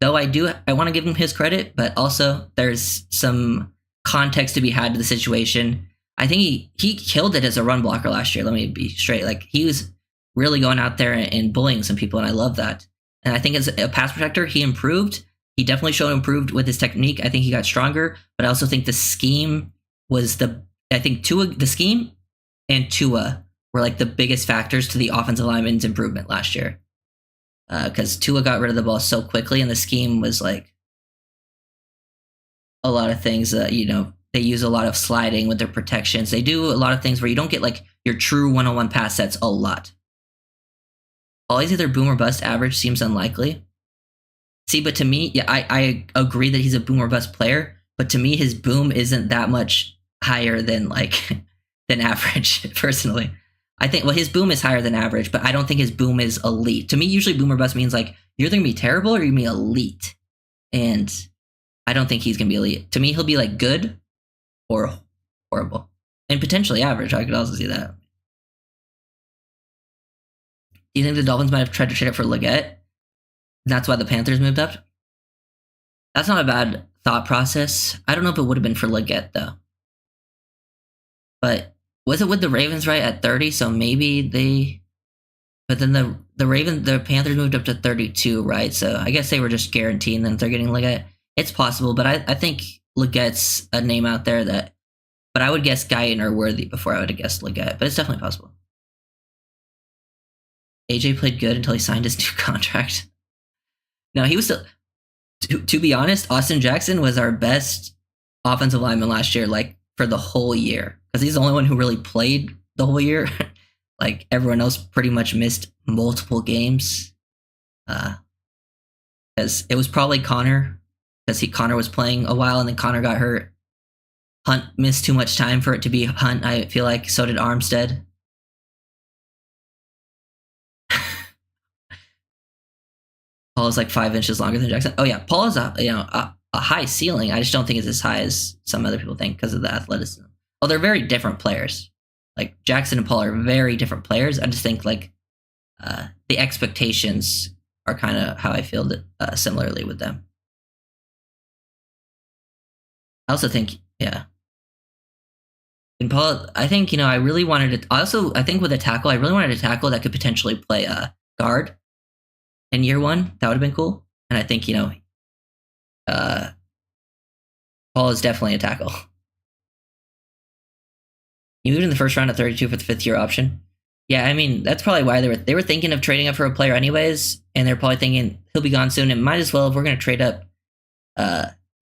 Though I want to give him his credit, but also there's some context to be had to the situation. I think he killed it as a run blocker last year. Let me be straight. Like, he was really going out there and bullying some people, and I love that. And I think as a pass protector, he improved. He definitely improved with his technique. I think he got stronger, but I also think the scheme was the scheme and Tua were like the biggest factors to the offensive lineman's improvement last year. Because Tua got rid of the ball so quickly, and the scheme was like a lot of things that, they use a lot of sliding with their protections. They do a lot of things where you don't get like your true one-on-one pass sets a lot. Always either boom or bust. Average seems unlikely. See, but to me, yeah, I agree that he's a boom or bust player, but to me, his boom isn't that much higher than than average, personally. I think, his boom is higher than average, but I don't think his boom is elite. To me, usually boom or bust means like you're either going to be terrible or you're going to be elite. And I don't think he's going to be elite. To me, he'll be like good or horrible. And potentially average. I could also see that. Do you think the Dolphins might have tried to trade up for Leggett? That's why the Panthers moved up? That's not a bad thought process. I don't know if it would have been for Leggett, though. But was it with the Ravens right at 30? So maybe they. But then the Panthers moved up to 32, right? So I guess they were just guaranteeing that they're getting Leggett. It's possible, but I think Leggett's a name out there that. But I would guess Guyton or Worthy before I would have guessed Leggett. But it's definitely possible. AJ played good until he signed his new contract. No, he was still. To be honest, Austin Jackson was our best offensive lineman last year, for the whole year. Because he's the only one who really played the whole year. Everyone else pretty much missed multiple games. Because it was probably Connor because Connor was playing a while and then Connor got hurt. Hunt missed too much time for it to be Hunt, I feel like. So did Armstead. Paul is like 5 inches longer than Jackson. Oh yeah, Paul is a high ceiling. I just don't think it's as high as some other people think because of the athleticism. Well, they're very different players. Like Jackson and Paul are very different players. I just think like the expectations are kind of how I feel similarly with them. I also think, yeah. And Paul, I think, I really wanted to. Also, I think with a tackle, I really wanted a tackle that could potentially play a guard in year one. That would have been cool. And I think, Paul is definitely a tackle. He moved in the first round at 32 for the 5th year option. Yeah, I mean, that's probably why they were thinking of trading up for a player anyways, and they're probably thinking he'll be gone soon, and might as well, if we're going to trade up,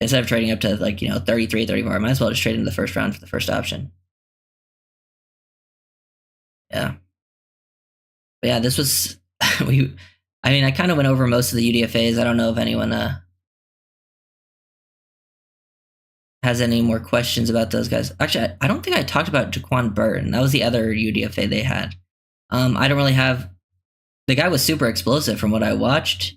instead of trading up to 33, 34, might as well just trade into the first round for the first option. Yeah. But yeah, this was, I kind of went over most of the UDFAs. I don't know if anyone has any more questions about those guys. Actually, I don't think I talked about Jaquan Burton. That was the other UDFA they had. I don't really have. The guy was super explosive from what I watched.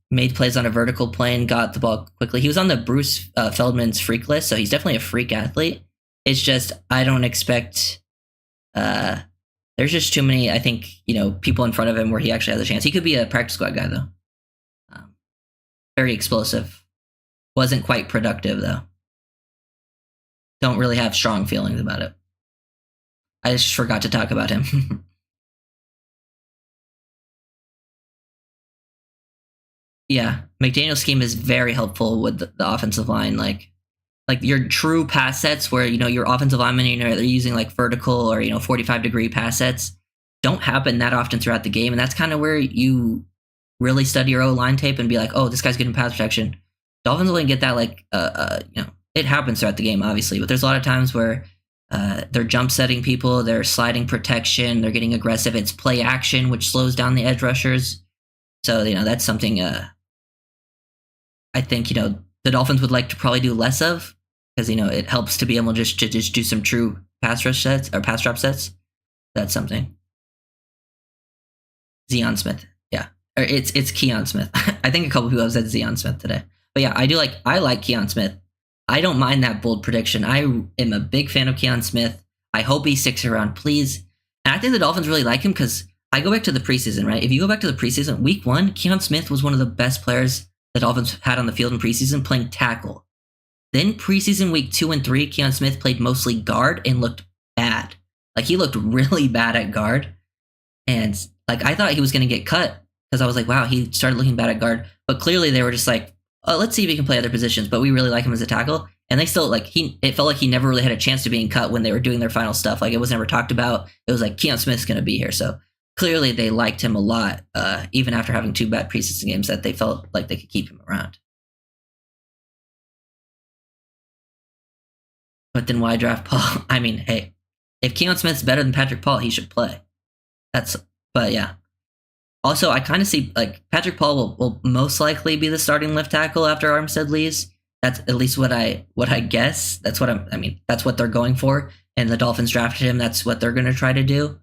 Made plays on a vertical plane, got the ball quickly. He was on the Bruce Feldman's freak list, so he's definitely a freak athlete. It's just I don't expect. There's just too many, I think, people in front of him where he actually has a chance. He could be a practice squad guy, though. Very explosive. Wasn't quite productive, though. Don't really have strong feelings about it. I just forgot to talk about him. Yeah, McDaniel's scheme is very helpful with the offensive line. Like your true pass sets where, your offensive linemen, they're using like vertical or, 45-degree pass sets don't happen that often throughout the game. And that's kind of where you really study your O-line tape and be like, oh, this guy's getting pass protection. Dolphins only get that it happens throughout the game, obviously, but there's a lot of times where they're jump setting people, they're sliding protection, they're getting aggressive. It's play action, which slows down the edge rushers. So, that's something I think, the Dolphins would like to probably do less of because, it helps to be able to just do some true pass rush sets or pass drop sets. That's something. Zion Smith. Yeah. Or it's Keon Smith. I think a couple people have said Zion Smith today. But yeah, I like Keon Smith. I don't mind that bold prediction. I am a big fan of Keon Smith. I hope he sticks around, please. And I think the Dolphins really like him because I go back to the preseason, right? If you go back to the preseason, week 1, Keon Smith was one of the best players the Dolphins had on the field in preseason playing tackle. Then preseason week 2 and 3, Keon Smith played mostly guard and looked bad. Like he looked really bad at guard. And I thought he was going to get cut because I was like, wow, he started looking bad at guard. But clearly they were just like, oh, let's see if he can play other positions. But we really like him as a tackle. And they still it felt like he never really had a chance to being cut when they were doing their final stuff. Like it was never talked about. It was like Keon Smith's going to be here. So clearly they liked him a lot, even after having 2 bad preseason games, that they felt like they could keep him around. But then why draft Paul? I mean, hey, if Keon Smith's better than Patrick Paul, he should play. But yeah. Also, I kind of see Patrick Paul will most likely be the starting left tackle after Armstead leaves. That's at least what I guess. That's what that's what they're going for. And the Dolphins drafted him. That's what they're going to try to do.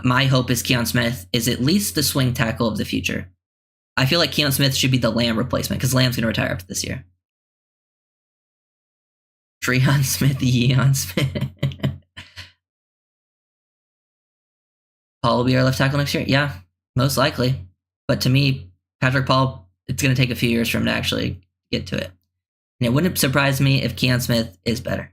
My hope is Keon Smith is at least the swing tackle of the future. I feel like Keon Smith should be the Lamb replacement because Lamb's going to retire after this year. Treon Smith, Yeon Smith. Paul will be our left tackle next year? Yeah, most likely. But to me, Patrick Paul, it's going to take a few years for him to actually get to it. And it wouldn't surprise me if Keon Smith is better.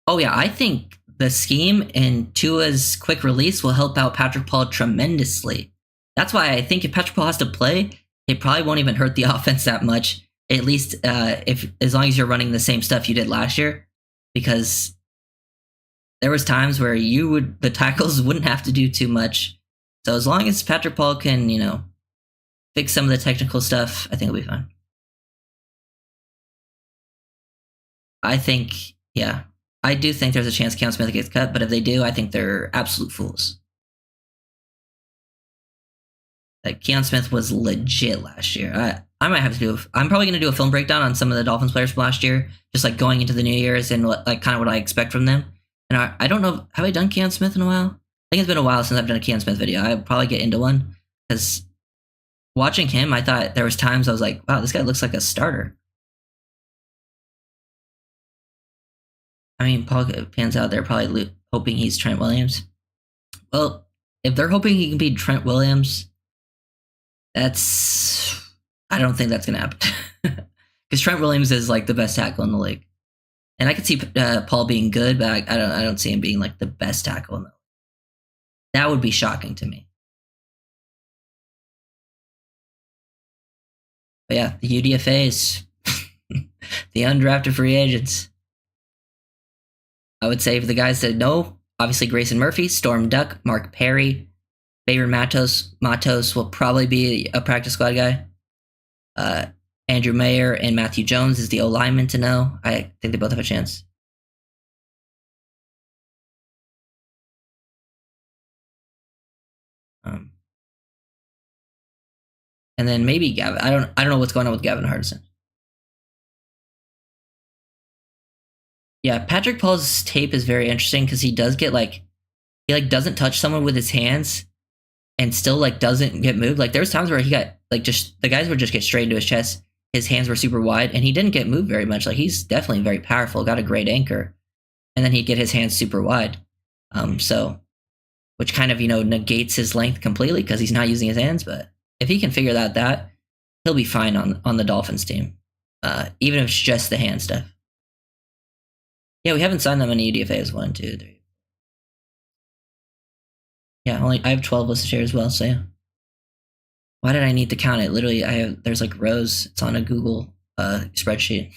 Oh, yeah, I think the scheme and Tua's quick release will help out Patrick Paul tremendously. That's why I think if Patrick Paul has to play, it probably won't even hurt the offense that much, at least as long as you're running the same stuff you did last year, because there was times where the tackles wouldn't have to do too much. So as long as Patrick Paul can, fix some of the technical stuff, I think it'll be fine. I think, yeah, I do think there's a chance Keon Smith gets cut, but if they do, I think they're absolute fools. Like Keon Smith was legit last year. I might have to do. I'm probably going to do a film breakdown on some of the Dolphins players from last year, just like going into the New Year's and like kind of what I expect from them. And I don't know, have I done Keon Smith in a while? I think it's been a while since I've done a Keon Smith video. I'll probably get into one because watching him, I thought there was times I was like, wow, this guy looks like a starter. I mean, Paul pans out there probably hoping he's Trent Williams. Well, if they're hoping he can be Trent Williams, I don't think that's going to happen. Because Trent Williams is like the best tackle in the league. And I could see Paul being good, but I don't see him being like the best tackle in the league. That would be shocking to me. But yeah, the UDFAs, the undrafted free agents. I would say for the guys that know, obviously Grayson Murphy, Storm Duck, Mark Perry, Bayron Matos. Matos will probably be a practice squad guy. Andrew Meyer and Matthew Jones is the O-lineman to know. I think they both have a chance. And then maybe Gavin. I don't know what's going on with Gavin Hardison. Yeah, Patrick Paul's tape is very interesting because he does get he doesn't touch someone with his hands and still doesn't get moved. Like there's times where he got just the guys would just get straight into his chest. His hands were super wide and he didn't get moved very much. Like he's definitely very powerful, got a great anchor. And then he'd get his hands super wide. So which kind of, negates his length completely because he's not using his hands, but if he can figure that, he'll be fine on the Dolphins team, even if it's just the hand stuff. Yeah, we haven't signed that many UDFAs. 1, 2, 3. Yeah, I have 12 listed here as well. So yeah. Why did I need to count it? Literally, there's rows. It's on a Google spreadsheet.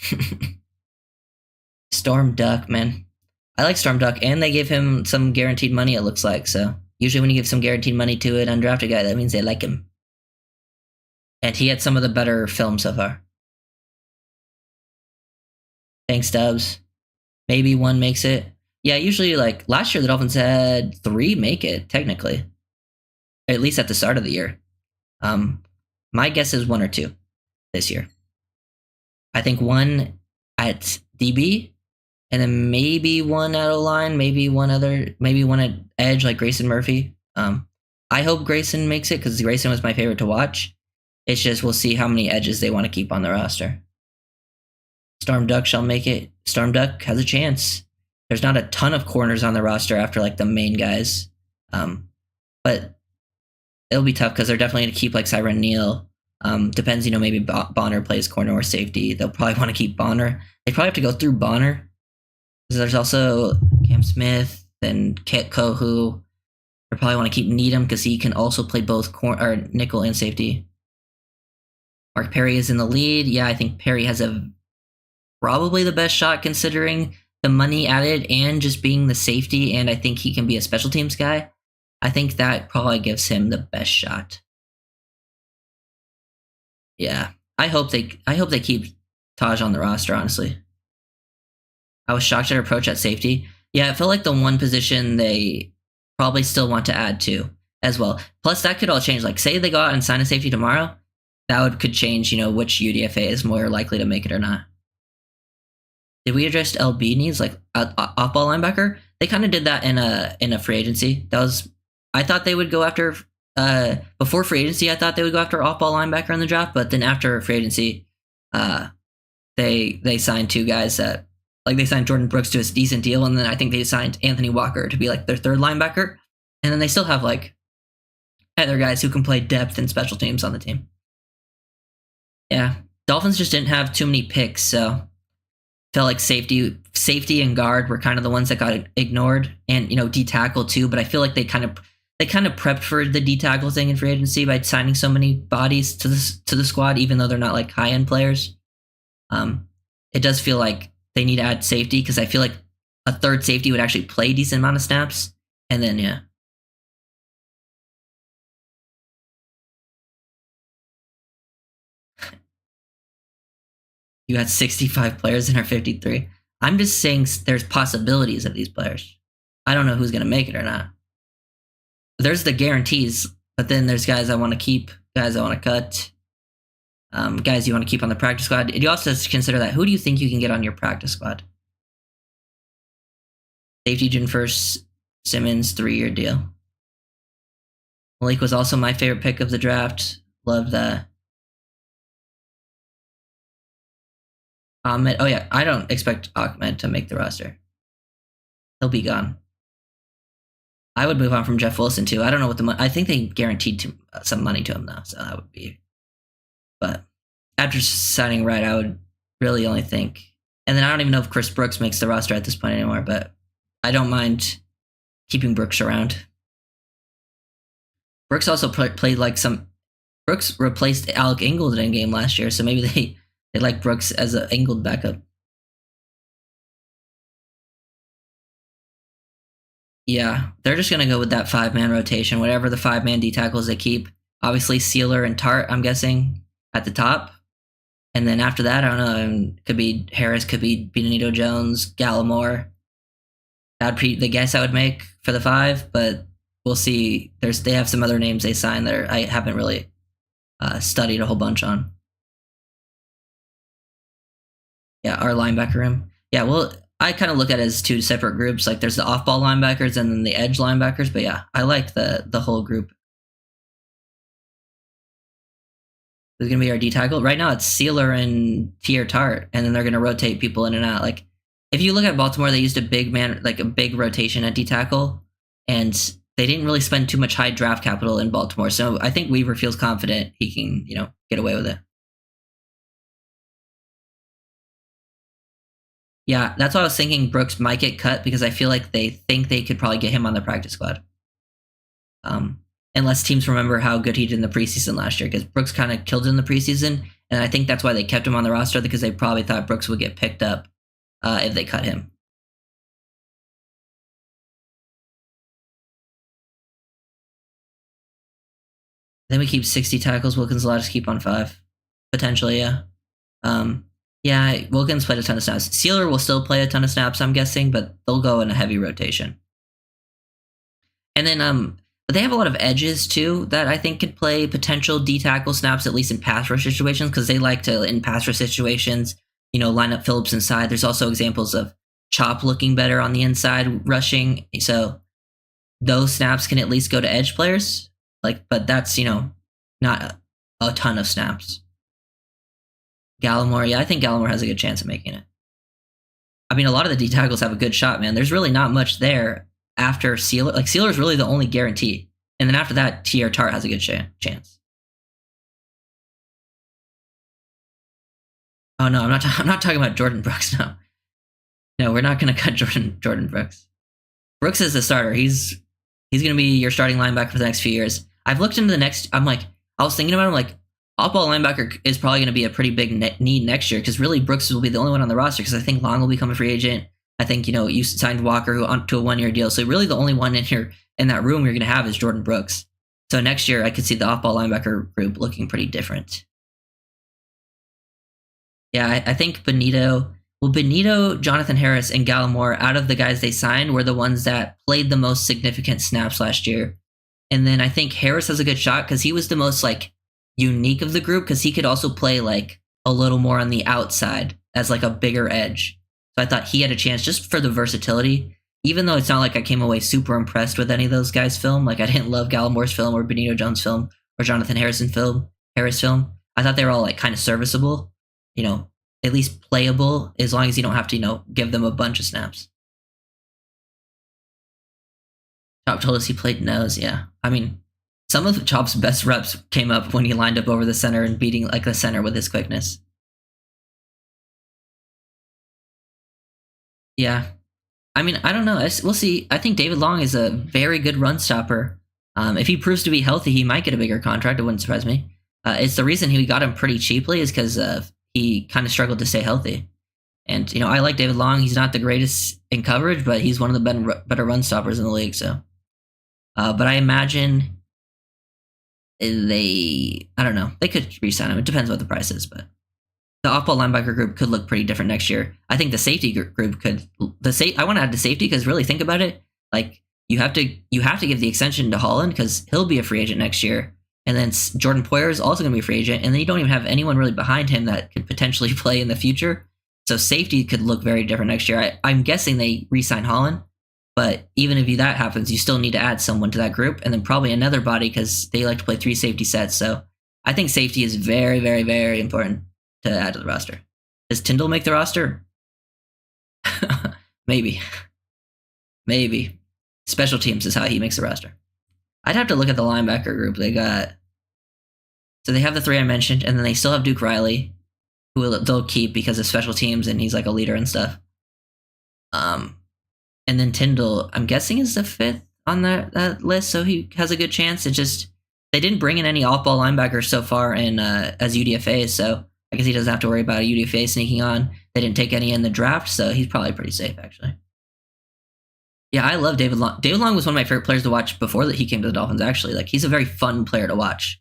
Storm Duck, man. I like Storm Duck, and they gave him some guaranteed money. It looks like so. Usually, when you give some guaranteed money to an undrafted guy, that means they like him. And he had some of the better film so far. Thanks, Dubs. Maybe 1 makes it. Yeah, usually last year the Dolphins had 3 make it, technically. At least at the start of the year. My guess is 1 or 2 this year. I think 1 at DB, and then maybe 1 at O-line, maybe 1 at edge like Grayson Murphy. I hope Grayson makes it because Grayson was my favorite to watch. It's just we'll see how many edges they want to keep on the roster. Storm Duck shall make it. Storm Duck has a chance. There's not a ton of corners on the roster after the main guys. But it'll be tough because they're definitely going to keep Cyron Neal. Depends, maybe Bonner plays corner or safety. They'll probably want to keep Bonner. They probably have to go through Bonner. Because there's also Cam Smith and Kit Kohu. They probably want to keep Needham because he can also play both nickel and safety. Mark Perry is in the lead. Yeah, I think Perry has probably the best shot considering the money added and just being the safety, and I think he can be a special teams guy. I think that probably gives him the best shot. Yeah, I hope they keep Taj on the roster, honestly. I was shocked at her approach at safety. Yeah, it felt like the one position they probably still want to add to as well. Plus, that could all change. Say they go out and sign a safety tomorrow, could change, which UDFA is more likely to make it or not. Did we address LB needs off-ball linebacker? They kind of did that in a free agency. I thought they would go after before free agency. I thought they would go after off-ball linebacker in the draft, but then after free agency, they signed 2 guys that they signed Jordan Brooks to a decent deal, and then I think they signed Anthony Walker to be their 3rd linebacker, and then they still have other guys who can play depth and special teams on the team. Yeah, Dolphins just didn't have too many picks, so felt like safety and guard were kind of the ones that got ignored, and D-tackle too. But I feel like they kind of prepped for the D-tackle thing in free agency by signing so many bodies to the squad, even though they're not high end players. It does feel like they need to add safety because I feel like a 3rd safety would actually play a decent amount of snaps, and then yeah. You had 65 players in our 53. I'm just saying there's possibilities of these players. I don't know who's going to make it or not. There's the guarantees. But then there's guys I want to keep, guys I want to cut, guys you want to keep on the practice squad. You also have to consider that. Who do you think you can get on your practice squad? Safety June 1st, Simmons, 3-year deal. Malik was also my favorite pick of the draft. Love that. Ahmed. Oh yeah, I don't expect Ahmed to make the roster. He'll be gone. I would move on from Jeff Wilson too. I don't know what the money. I think they guaranteed some money to him though, so that would be. But after signing Wright, I would really only think. And then I don't even know if Chris Brooks makes the roster at this point anymore. But I don't mind keeping Brooks around. Brooks also played like some. Brooks replaced Alec Ingold in a game last year, so maybe they like Brooks as an Ingold backup. Yeah, they're just gonna go with that 5-man rotation, whatever the 5-man D tackles they keep. Obviously, Sealer and Tart, I'm guessing, at the top, and then after that, I don't know. Could be Harris, could be Benito Jones, Gallimore. That'd be the guess I would make for the 5, but we'll see. They have some other names they signed that I haven't really studied a whole bunch on. Yeah, our linebacker room. Yeah, well, I kind of look at it as 2 separate groups. Like there's the off-ball linebackers and then the edge linebackers. But yeah, I like the whole group. Who's gonna be our D tackle? Right now it's Sealer and Tier Tart, and then they're gonna rotate people in and out. Like if you look at Baltimore, they used a big rotation at D tackle, and they didn't really spend too much high draft capital in Baltimore. So I think Weaver feels confident he can, get away with it. Yeah, that's why I was thinking Brooks might get cut because I feel like they think they could probably get him on the practice squad. Unless teams remember how good he did in the preseason last year, because Brooks kind of killed in the preseason, and I think that's why they kept him on the roster, because they probably thought Brooks would get picked up if they cut him. Then we keep 60 tackles. Wilkins will just keep on 5. Potentially, yeah. Yeah, Wilkins played a ton of snaps. Sealer will still play a ton of snaps, I'm guessing, but they'll go in a heavy rotation. And then, but they have a lot of edges too that I think could play potential D tackle snaps, at least in pass rush situations, because they like to, in pass rush situations, line up Phillips inside. There's also examples of Chop looking better on the inside rushing. So those snaps can at least go to edge players. But that's, not a ton of snaps. Gallimore, yeah, I think Gallimore has a good chance of making it. I mean, a lot of the D tackles have a good shot, man. There's really not much there after Sealer. Like, Sealer is really the only guarantee. And then after that, Tier Tart has a good chance. Oh, no, I'm not talking about Jordan Brooks, no. No, we're not going to cut Jordan Brooks. Brooks is the starter. He's going to be your starting linebacker for the next few years. I've looked into the next. I was thinking about him, off-ball linebacker is probably going to be a pretty big need next year, because really Brooks will be the only one on the roster, because I think Long will become a free agent. I think, you signed Walker to a 1-year deal. So really the only one in that room you're going to have is Jordan Brooks. So next year I could see the off-ball linebacker group looking pretty different. Yeah, I think Benito, Jonathan Harris, and Gallimore, out of the guys they signed, were the ones that played the most significant snaps last year. And then I think Harris has a good shot because he was the most unique of the group, because he could also play a little more on the outside as a bigger edge. So I thought he had a chance just for the versatility, even though it's not like I came away super impressed with any of those guys' film. I didn't love Gallimore's film or Benito Jones' film or Jonathan Harris film. I thought they were all kind of serviceable, at least playable, as long as you don't have to, give them a bunch of snaps. Chop told us he played nose, yeah. I mean, some of Chop's best reps came up when he lined up over the center and beating the center with his quickness. Yeah. I mean, I don't know. We'll see. I think David Long is a very good run stopper. If he proves to be healthy, he might get a bigger contract. It wouldn't surprise me. It's the reason he got him pretty cheaply is because he kind of struggled to stay healthy. And, I like David Long. He's not the greatest in coverage, but he's one of the better run stoppers in the league. So, but I imagine I don't know. They could re-sign him. It depends what the price is, but the off-ball linebacker group could look pretty different next year. I think the safety group could. I want to add the safety because really think about it. you have to give the extension to Holland because he'll be a free agent next year. And then Jordan Poyer is also going to be a free agent. And then you don't even have anyone really behind him that could potentially play in the future. So safety could look very different next year. I'm guessing they re-sign Holland. But even if that happens, you still need to add someone to that group. And then probably another body because they like to play 3 safety sets. So I think safety is very, very, very important to add to the roster. Does Tyndall make the roster? Maybe. Special teams is how he makes the roster. I'd have to look at the linebacker group. They have the 3 I mentioned, and then they still have Duke Riley, who they'll keep because of special teams, and he's like a leader and stuff. And then Tyndall, I'm guessing, is the 5th on that list, so he has a good chance. It just they didn't bring in any off-ball linebackers so far in as UDFAs, so I guess he doesn't have to worry about a UDFA sneaking on. They didn't take any in the draft, so he's probably pretty safe, actually. Yeah, I love David Long. David Long was one of my favorite players to watch before that he came to the Dolphins, actually. Like, he's a very fun player to watch.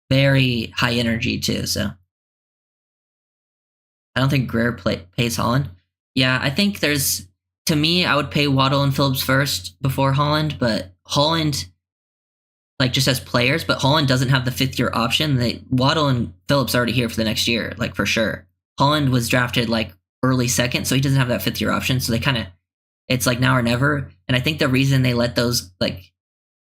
Very high energy, too, so. I don't think Greer pays Holland. Yeah, I think to me, I would pay Waddle and Phillips first before Holland, but Holland, like, just as players, but Holland doesn't have the 5th-year option. Waddle and Phillips are already here for the next year, like, for sure. Holland was drafted, like, early 2nd, so he doesn't have that 5th-year option, so they kind of, it's like now or never. And I think the reason they let those, like,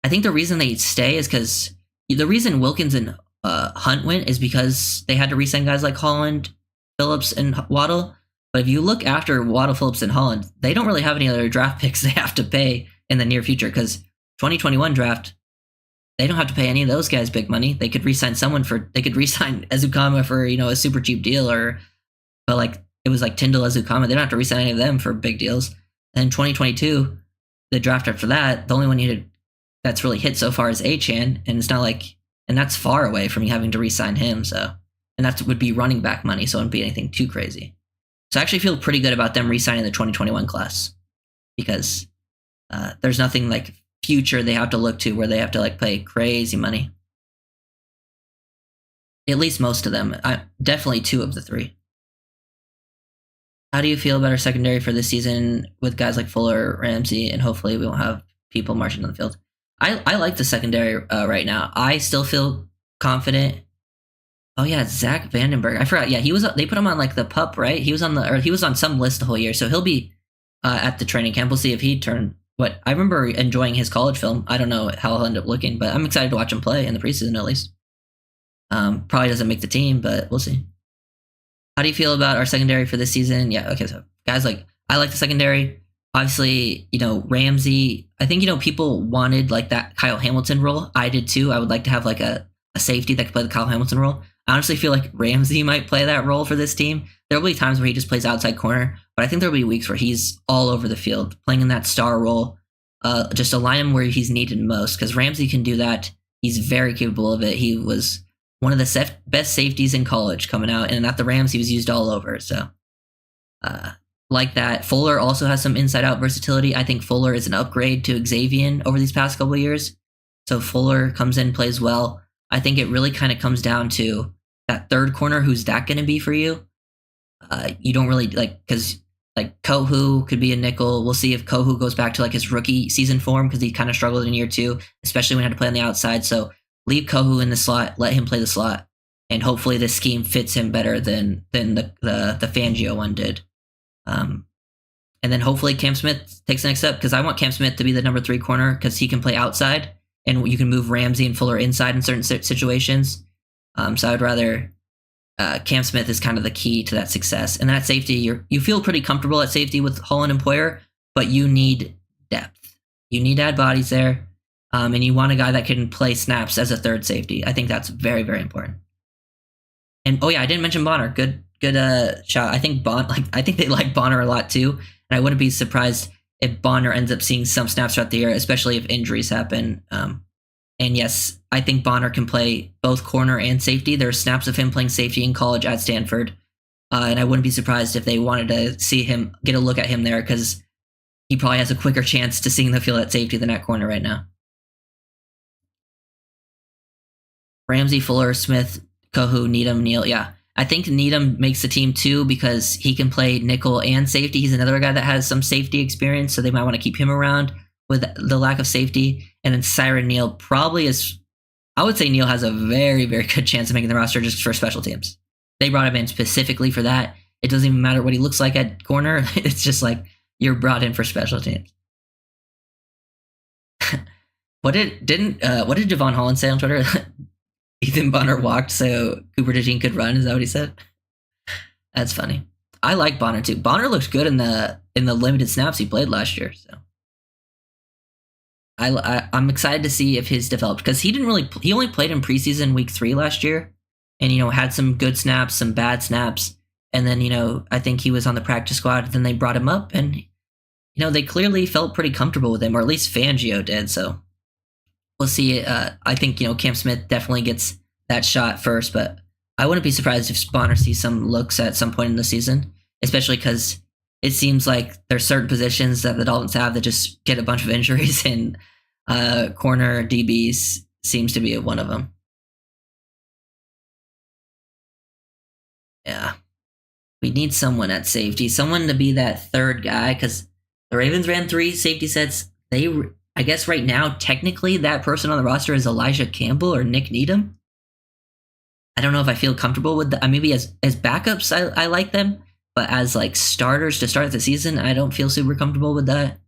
I think the reason they stay is because the reason Wilkins and Hunt went is because they had to re-sign guys like Holland, Phillips, and Waddle. But if you look after Waddle, Phillips, and Holland, they don't really have any other draft picks they have to pay in the near future because 2021 draft, they don't have to pay any of those guys big money. They could re-sign they could re-sign Ezukama for, a super cheap deal but like it was like Tyndall, Ezukama. They don't have to re-sign any of them for big deals. And 2022, the draft after that, the only one that's really hit so far is Achane, and it's not like, and that's far away from having to re-sign him. So, and that would be running back money, so it wouldn't be anything too crazy. So I actually feel pretty good about them re-signing the 2021 class because there's nothing like future they have to look to where they have to like pay crazy money. At least most of them. Definitely 2 of the 3. How do you feel about our secondary for this season with guys like Fuller, Ramsey, and hopefully we won't have people marching on the field? I like the secondary right now. I still feel confident. Oh yeah, Zach Vandenberg. I forgot. Yeah, he was. They put him on like the PUP, right? He was on some list the whole year, so he'll be at the training camp. We'll see if he turned. What I remember enjoying his college film. I don't know how he'll end up looking, but I'm excited to watch him play in the preseason at least. Probably doesn't make the team, but we'll see. How do you feel about our secondary for this season? Yeah, okay, so guys, like, I like the secondary. Obviously, Ramsey, I think, people wanted, like, that Kyle Hamilton role. I did, too. I would like to have, like, a safety that could play the Kyle Hamilton role. I honestly feel like Ramsey might play that role for this team. There will be times where he just plays outside corner, but I think there will be weeks where he's all over the field, playing in that star role, just align him where he's needed most, because Ramsey can do that. He's very capable of it. He was one of the best safeties in college coming out, and at the Rams, he was used all over. So, like that. Fuller also has some inside-out versatility. I think Fuller is an upgrade to Xavier over these past couple of years. So Fuller comes in, plays well. I think it really kind of comes down to that third corner. Who's that going to be for you? You don't really because Kohu could be a nickel. We'll see if Kohu goes back to like his rookie season form because he kind of struggled in year 2, especially when he had to play on the outside. So leave Kohu in the slot, let him play the slot, and hopefully this scheme fits him better than the Fangio one did. And then hopefully Cam Smith takes the next step because I want Cam Smith to be the number 3 corner because he can play outside and you can move Ramsey and Fuller inside in certain situations. So I would rather Cam Smith is kind of the key to that success. And that safety, you feel pretty comfortable at safety with Holland and Poyer, but you need depth. You need to add bodies there. And you want a guy that can play snaps as a third safety. I think that's very, very important. And oh yeah, I didn't mention Bonner. Good shout. I think they like Bonner a lot too. And I wouldn't be surprised if Bonner ends up seeing some snaps throughout the year, especially if injuries happen. And yes, I think Bonner can play both corner and safety. There's snaps of him playing safety in college at Stanford. And I wouldn't be surprised if they wanted to see him, get a look at him there because he probably has a quicker chance to seeing the field at safety than at corner right now. Ramsey, Fuller, Smith, Kohu, Needham, Neal. Yeah, I think Needham makes the team too because he can play nickel and safety. He's another guy that has some safety experience, so they might want to keep him around. with the lack of safety, and then Siren Neal probably is. I would say Neal has a very, very good chance of making the roster just for special teams. They brought him in specifically for that. It doesn't even matter what he looks like at corner. It's just like you're brought in for special teams. What did Javon Holland say on Twitter? Ethan Bonner walked so Cooper DeJean could run. Is that what he said? That's funny. I like Bonner too. Bonner looked good in the limited snaps he played last year. So I'm excited to see if his developed, because he only played in preseason week 3 last year, and had some good snaps, some bad snaps, and then I think he was on the practice squad. Then they brought him up, and they clearly felt pretty comfortable with him, or at least Fangio did. So we'll see. I think Cam Smith definitely gets that shot first, but I wouldn't be surprised if Bonner sees some looks at some point in the season, especially because it seems like there's certain positions that the Dolphins have that just get a bunch of injuries, and corner DBs seems to be one of them. Yeah. We need someone at safety, someone to be that third guy, because the Ravens ran 3 safety sets. I guess right now, technically, that person on the roster is Elijah Campbell or Nick Needham. I don't know if I feel comfortable with that. Maybe as backups, I like them, but as like starters to start the season, I don't feel super comfortable with that.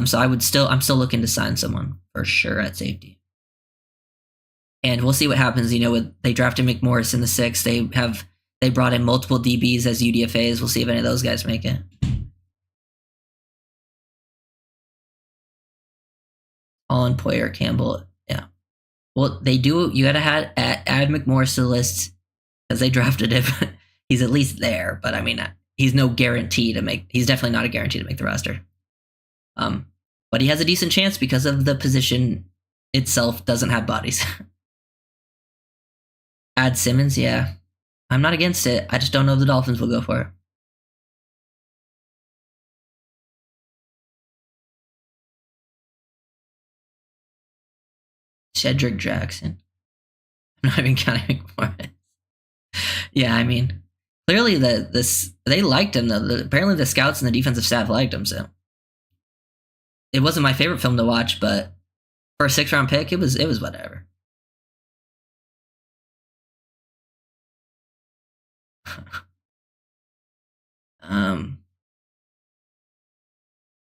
So I'm still looking to sign someone for sure at safety. And we'll see what happens. They drafted McMorris in the 6th. They brought in multiple DBs as UDFAs. We'll see if any of those guys make it. Holland, Poyer, Campbell. Yeah. Well, they do. You gotta add McMorris to the list because they drafted him. He's at least there, but I mean, he's no guarantee to make. He's definitely not a guarantee to make the roster. But he has a decent chance because of the position itself doesn't have bodies. Add Simmons, yeah. I'm not against it. I just don't know if the Dolphins will go for it. Cedric Jackson. I'm not even counting McMorris. Yeah, I mean, clearly they liked him though. Apparently the scouts and the defensive staff liked him, so it wasn't my favorite film to watch, but for a 6th-round pick, it was whatever.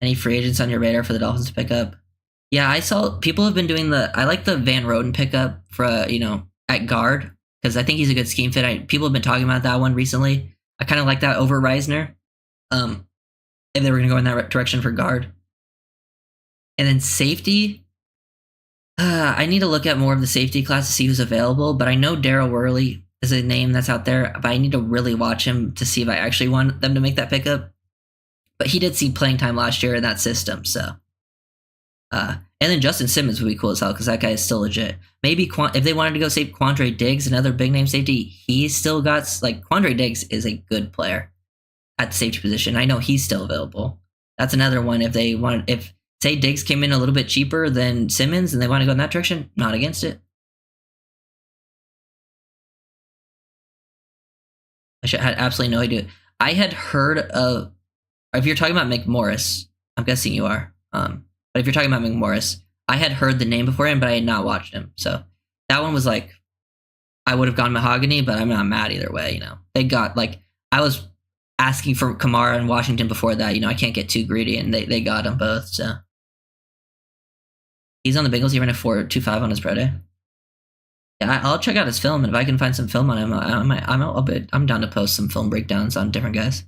Any free agents on your radar for the Dolphins to pick up? Yeah, I saw people have been doing I like the Van Roden pickup for at guard, because I think he's a good scheme fit. People have been talking about that one recently. I kind of like that over Reisner. If they were going to go in that direction for guard. And then safety, I need to look at more of the safety class to see who's available, but I know Daryl Worley is a name that's out there, but I need to really watch him to see if I actually want them to make that pickup. But he did see playing time last year in that system, so. And then Justin Simmons would be cool as hell, because that guy is still legit. Maybe if they wanted to go save Quandre Diggs, another big name safety, he's still got, Quandre Diggs is a good player at the safety position. I know he's still available. That's another one if say Diggs came in a little bit cheaper than Simmons and they want to go in that direction, not against it. I had absolutely no idea. I had heard of, if you're talking about McMorris, I'm guessing you are. But if you're talking about McMorris, I had heard the name beforehand, but I had not watched him. So that one was like, I would have gone Mahogany, but I'm not mad either way. They got I was asking for Kamara and Washington before that. I can't get too greedy, and they got them both. So he's on the Bengals. He ran a 4.25 on his pro day. Yeah, I'll check out his film, and if I can find some film on him, I'm down to post some film breakdowns on different guys.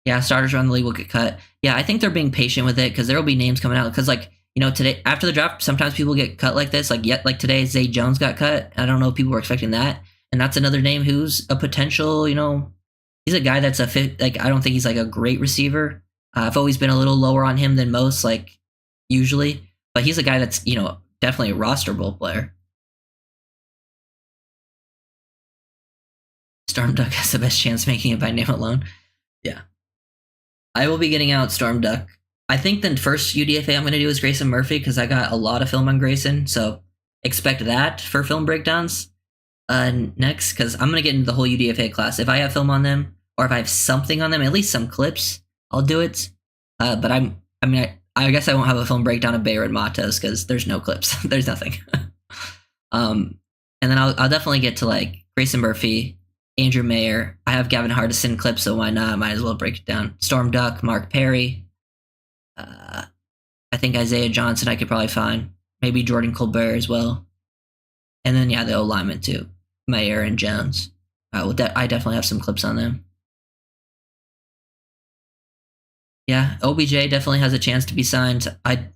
Yeah, starters around the league will get cut. Yeah, I think they're being patient with it because there will be names coming out. Because today after the draft, sometimes people get cut like this. Like today, Zay Jones got cut. I don't know if people were expecting that, and that's another name who's a potential. He's a guy that's a fit. I don't think he's a great receiver. I've always been a little lower on him than most, usually, but he's a guy that's definitely a rosterable player. Storm Duck has the best chance making it by name alone. Yeah. I will be getting out Storm Duck. I think the first UDFA I'm going to do is Grayson Murphy, because I got a lot of film on Grayson, so expect that for film breakdowns next, because I'm going to get into the whole UDFA class. If I have film on them, or if I have something on them, at least some clips, I'll do it. But I'm I mean, I guess I won't have a film breakdown of Bayron Matos because there's no clips. There's nothing. And then I'll definitely get to like Grayson Murphy, Andrew Meyer. I have Gavin Hardison clips, so why not? Might as well break it down. Storm Duck, Mark Perry. I think Isaiah Johnson I could probably find. Maybe Jordan Colbert as well. And then, yeah, the O-lineman too. Meyer and Jones. I definitely have some clips on them. Yeah, OBJ definitely has a chance to be signed. I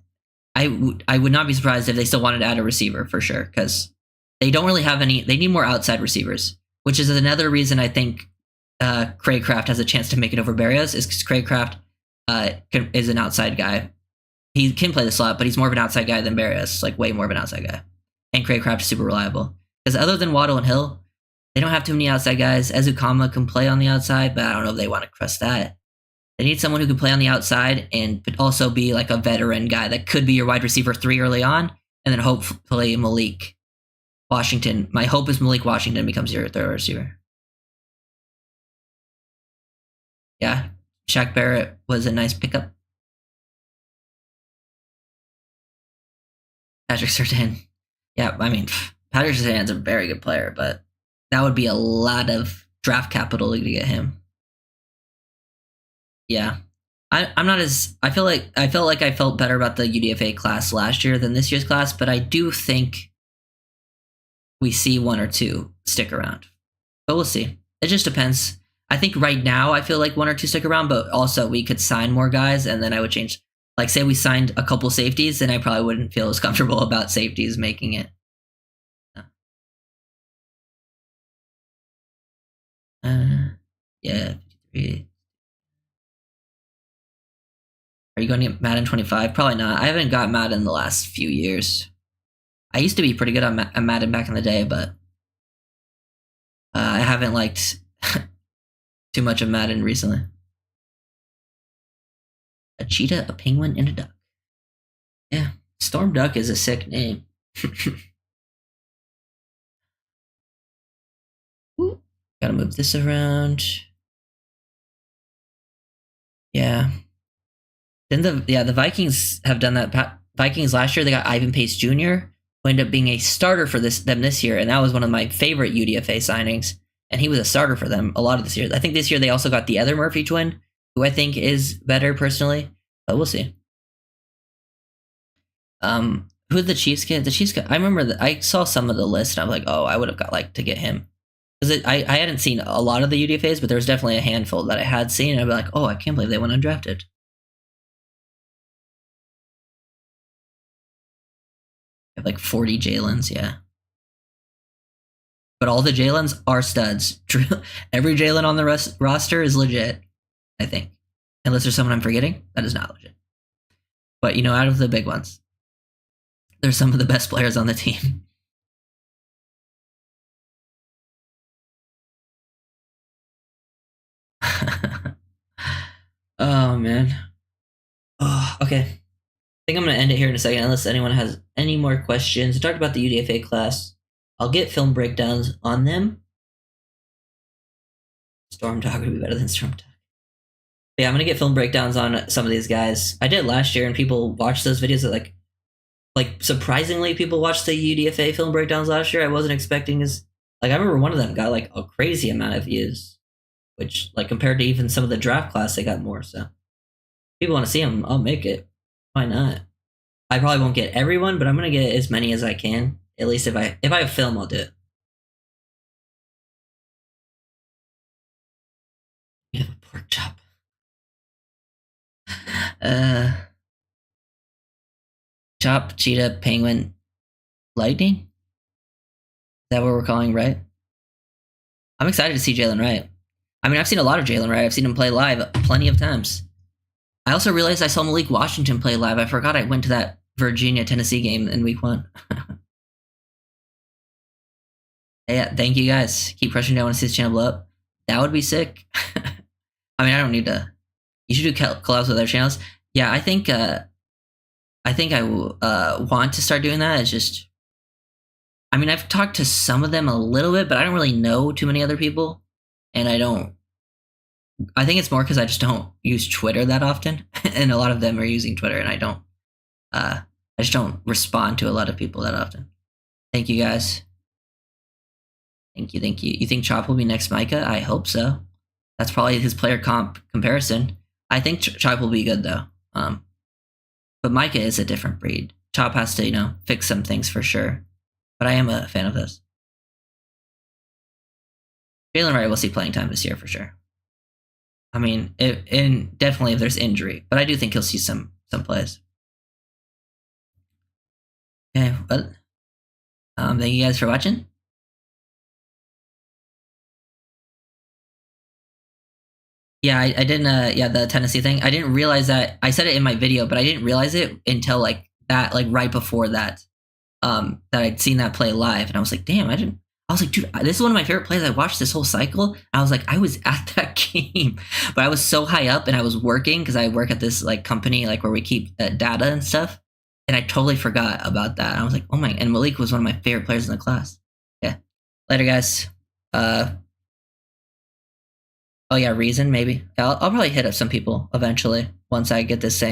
would not be surprised if they still wanted to add a receiver for sure, because they don't really have any. They need more outside receivers, which is another reason I think Craycraft has a chance to make it over Berrios, is because Craycraft is an outside guy. He can play the slot, but he's more of an outside guy than Berrios, like way more of an outside guy. And Craycraft is super reliable. Because other than Waddle and Hill, they don't have too many outside guys. Ezukama can play on the outside, but I don't know if they want to trust that. They need someone who can play on the outside and also be like a veteran guy that could be your wide receiver 3 early on, and then hopefully Malik Washington. My hope is Malik Washington becomes your third receiver. Yeah, Shaq Barrett was a nice pickup. Patrick Surtain. Yeah, I mean, Patrick Surtain's a very good player, but that would be a lot of draft capital to get him. Yeah. I'm not as I felt like I felt better about the UDFA class last year than this year's class, but I do think we see 1 or 2 stick around. But we'll see. It just depends. I think right now I feel like 1 or 2 stick around, but also we could sign more guys and then I would change. Like, say we signed a couple safeties, then I probably wouldn't feel as comfortable about safeties making it. Yeah, 53. Are you going to get Madden 25? Probably not. I haven't got Madden in the last few years. I used to be pretty good on Madden back in the day, but I haven't liked too much of Madden recently. A cheetah, a penguin, and a duck. Yeah, Storm Duck is a sick name. Ooh, gotta move this around. Yeah. Then the Vikings have done that. Vikings last year, they got Ivan Pace Jr., who ended up being a starter for them this year, and that was one of my favorite UDFA signings, and he was a starter for them a lot of this year. I think this year they also got the other Murphy twin, who I think is better personally, but we'll see. Who did the Chiefs get? The Chiefs got, I remember that I saw some of the list, and I'm like, oh, I would have got to get him. Because I hadn't seen a lot of the UDFAs, but there was definitely a handful that I had seen, and I'd be like, oh, I can't believe they went undrafted. I have like 40 Jalen's, yeah. But all the Jalen's are studs. Every Jalen on the roster is legit, I think. Unless there's someone I'm forgetting, that is not legit. But, out of the big ones, they're some of the best players on the team. Oh, man. Oh, okay. I think I'm going to end it here in a second, unless anyone has any more questions. I talked about the UDFA class. I'll get film breakdowns on them. Storm Dog would be better than Storm Dog. Yeah, I'm going to get film breakdowns on some of these guys. I did last year, and people watched those videos that, like surprisingly, people watched the UDFA film breakdowns last year. I wasn't expecting as... I remember one of them got, a crazy amount of views, which, compared to even some of the draft class, they got more, so... People want to see them, I'll make it. Why not? I probably won't get everyone, but I'm going to get as many as I can. At least if I have film, I'll do it. We have a pork chop. Chop, cheetah, penguin, lightning? Is that what we're calling Wright? I'm excited to see Jalen Wright. I mean, I've seen a lot of Jalen Wright. I've seen him play live plenty of times. I also realized I saw Malik Washington play live. I forgot I went to that Virginia-Tennessee game in week 1. Yeah, thank you guys. Keep pressuring down. I want to see this channel blow up. That would be sick. I mean, I don't need to. You should do collabs with other channels. Yeah, I think I want to start doing that. It's just, I mean, I've talked to some of them a little bit, but I don't really know too many other people, and I don't I think it's more because I just don't use Twitter that often, and a lot of them are using Twitter, and I don't. I just don't respond to a lot of people that often. Thank you guys. Thank you. You think Chop will be next Micah? I hope so. That's probably his player comparison. I think Chop will be good though. But Micah is a different breed. Chop has to, fix some things for sure. But I am a fan of this. Jalen Wright will see playing time this year for sure. I mean, definitely if there's injury, but I do think he'll see some plays. Okay, well, thank you guys for watching. Yeah, I didn't. Yeah, the Tennessee thing. I didn't realize that. I said it in my video, but I didn't realize it until like right before that. That I'd seen that play live, and I was like, damn, I was like, dude, this is one of my favorite plays. I watched this whole cycle. I was like, I was at that game, but I was so high up, and I was working because I work at this like company like where we keep data and stuff, and I totally forgot about that. I was like, oh my! And Malik was one of my favorite players in the class. Yeah. Later, guys. Oh yeah, Reason maybe. I'll probably hit up some people eventually once I get this thing.